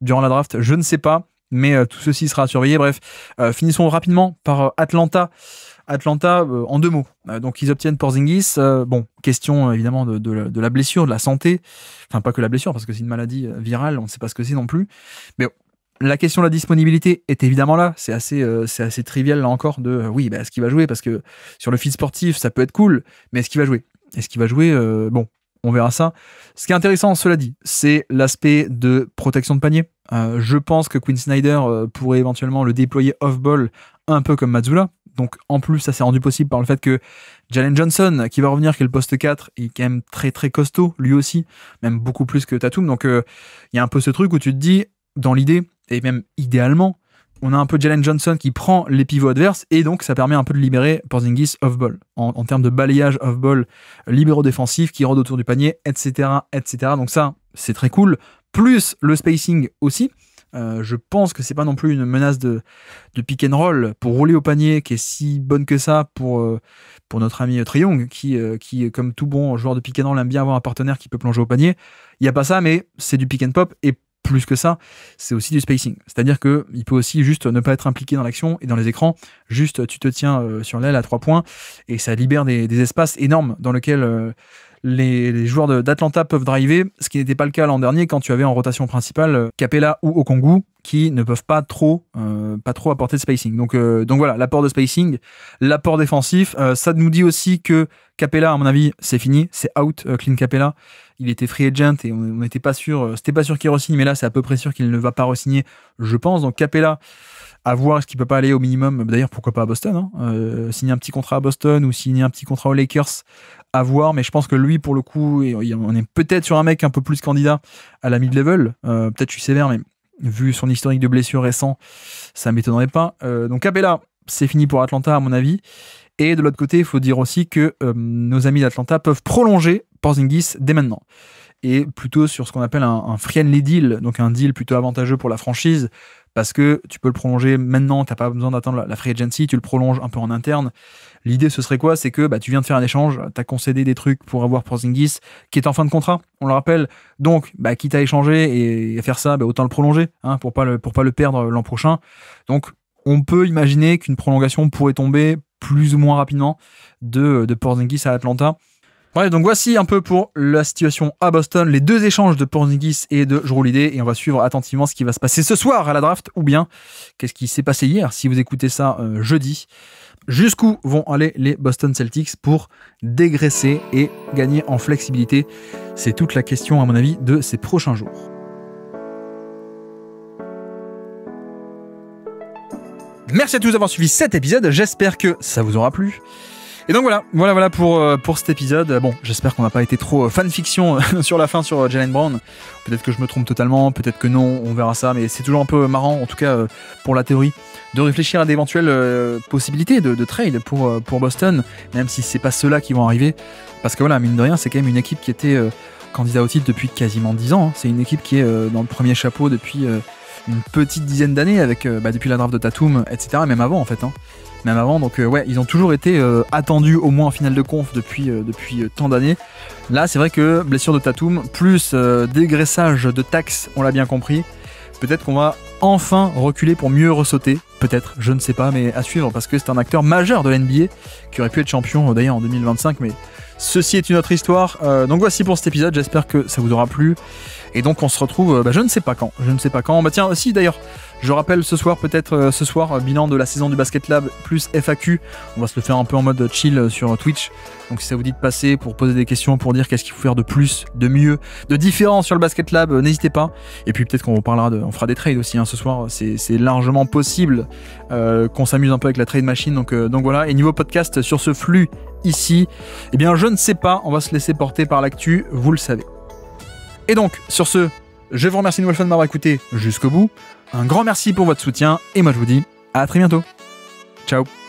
durant la draft, je ne sais pas, mais tout ceci sera à surveiller. Bref, finissons rapidement par Atlanta, en 2 mots. Donc ils obtiennent Porzingis. Question évidemment de la blessure, de la santé. Enfin, pas que la blessure, parce que c'est une maladie virale, on ne sait pas ce que c'est non plus. Mais la question de la disponibilité est évidemment là. C'est assez trivial là encore est-ce qu'il va jouer? Parce que sur le feed sportif, ça peut être cool, mais est-ce qu'il va jouer? On verra ça. Ce qui est intéressant, cela dit, c'est l'aspect de protection de panier. Je pense que Quinn Snyder pourrait éventuellement le déployer off-ball, un peu comme Mazzulla. Donc en plus, ça s'est rendu possible par le fait que Jalen Johnson, qui va revenir, qui est le poste 4, est quand même très très costaud, lui aussi, même beaucoup plus que Tatum. Donc il y a un peu ce truc où tu te dis, dans l'idée, et même idéalement, on a un peu Jalen Johnson qui prend les pivots adverses, et donc ça permet un peu de libérer Porzingis off-ball, en termes de balayage off-ball, libéraux défensifs qui rôdent autour du panier, etc. Donc ça, c'est très cool. Plus le spacing aussi. Je pense que c'est pas non plus une menace de pick and roll pour rouler au panier qui est si bonne que ça pour notre ami Trae Young qui comme tout bon joueur de pick and roll aime bien avoir un partenaire qui peut plonger au panier. Il y a pas ça, mais c'est du pick and pop, et plus que ça, c'est aussi du spacing. C'est-à-dire que il peut aussi juste ne pas être impliqué dans l'action et dans les écrans. Juste, tu te tiens sur l'aile à 3 points et ça libère des espaces énormes dans lesquels les joueurs d'Atlanta peuvent driver, ce qui n'était pas le cas l'an dernier quand tu avais en rotation principale Capella ou Okongwu qui ne peuvent pas trop apporter de spacing. Donc voilà, l'apport de spacing, l'apport défensif, ça nous dit aussi que Capella, à mon avis, c'est fini, c'est out, Clint Capella. Il était free agent et on n'était pas sûr, c'était pas sûr qu'il re-signe, mais là c'est à peu près sûr qu'il ne va pas re-signer, je pense. Donc Capella, à voir, est-ce qu'il peut pas aller au minimum, d'ailleurs pourquoi pas à Boston, signer un petit contrat à Boston ou signer un petit contrat aux Lakers, à voir. Mais je pense que lui, pour le coup, on est peut-être sur un mec un peu plus candidat à la mid-level, peut-être je suis sévère, mais vu son historique de blessures récent, ça m'étonnerait pas. Donc Capella, c'est fini pour Atlanta à mon avis. Et de l'autre côté, il faut dire aussi que nos amis d'Atlanta peuvent prolonger Porzingis dès maintenant. Et plutôt sur ce qu'on appelle un friendly deal, donc un deal plutôt avantageux pour la franchise, parce que tu peux le prolonger maintenant, t'as pas besoin d'attendre la free agency, tu le prolonges un peu en interne. L'idée, ce serait quoi? C'est que tu viens de faire un échange, t'as concédé des trucs pour avoir Porzingis, qui est en fin de contrat, on le rappelle. Donc, quitte à échanger et à faire ça, autant le prolonger, pour pas le perdre l'an prochain. Donc, on peut imaginer qu'une prolongation pourrait tomber plus ou moins rapidement de Porzingis à Atlanta. Bref, donc voici un peu pour la situation à Boston, les 2 échanges de Porzingis et de Jrue Holiday, et on va suivre attentivement ce qui va se passer ce soir à la draft, ou bien qu'est-ce qui s'est passé hier, si vous écoutez ça jeudi. Jusqu'où vont aller les Boston Celtics pour dégraisser et gagner en flexibilité? C'est toute la question, à mon avis, de ces prochains jours. Merci à tous d'avoir suivi cet épisode, j'espère que ça vous aura plu. Et donc voilà pour cet épisode. Bon, j'espère qu'on n'a pas été trop fanfiction sur la fin sur Jaylen Brown. Peut-être que je me trompe totalement, peut-être que non, on verra ça, mais c'est toujours un peu marrant, en tout cas pour la théorie, de réfléchir à d'éventuelles possibilités de trade pour Boston, même si c'est pas ceux-là qui vont arriver. Parce que voilà, mine de rien, c'est quand même une équipe qui était candidat au titre depuis quasiment 10 ans. C'est une équipe qui est dans le premier chapeau depuis une petite dizaine d'années, avec depuis la draft de Tatum, etc. Même avant en fait. Même avant, donc ils ont toujours été attendus au moins en finale de conf depuis tant d'années. Là, c'est vrai que blessure de Tatum, plus dégraissage de taxes, on l'a bien compris. Peut-être qu'on va enfin reculer pour mieux ressauter. Peut-être, je ne sais pas, mais à suivre parce que c'est un acteur majeur de l'NBA qui aurait pu être champion d'ailleurs en 2025, mais ceci est une autre histoire. Donc voici pour cet épisode, j'espère que ça vous aura plu. Et donc on se retrouve, je ne sais pas quand. Bah tiens, aussi d'ailleurs, je rappelle ce soir, bilan de la saison du Basket Lab plus FAQ. On va se le faire un peu en mode chill sur Twitch. Donc si ça vous dit de passer pour poser des questions, pour dire qu'est-ce qu'il faut faire de plus, de mieux, de différent sur le Basket Lab, n'hésitez pas. Et puis peut-être qu'on on fera des trades aussi ce soir. C'est largement possible qu'on s'amuse un peu avec la trade machine. Donc voilà. Et niveau podcast sur ce flux ici, eh bien je ne sais pas. On va se laisser porter par l'actu, vous le savez. Et donc sur ce, je vous remercie une nouvelle fois de m'avoir écouté jusqu'au bout. Un grand merci pour votre soutien et moi je vous dis à très bientôt. Ciao.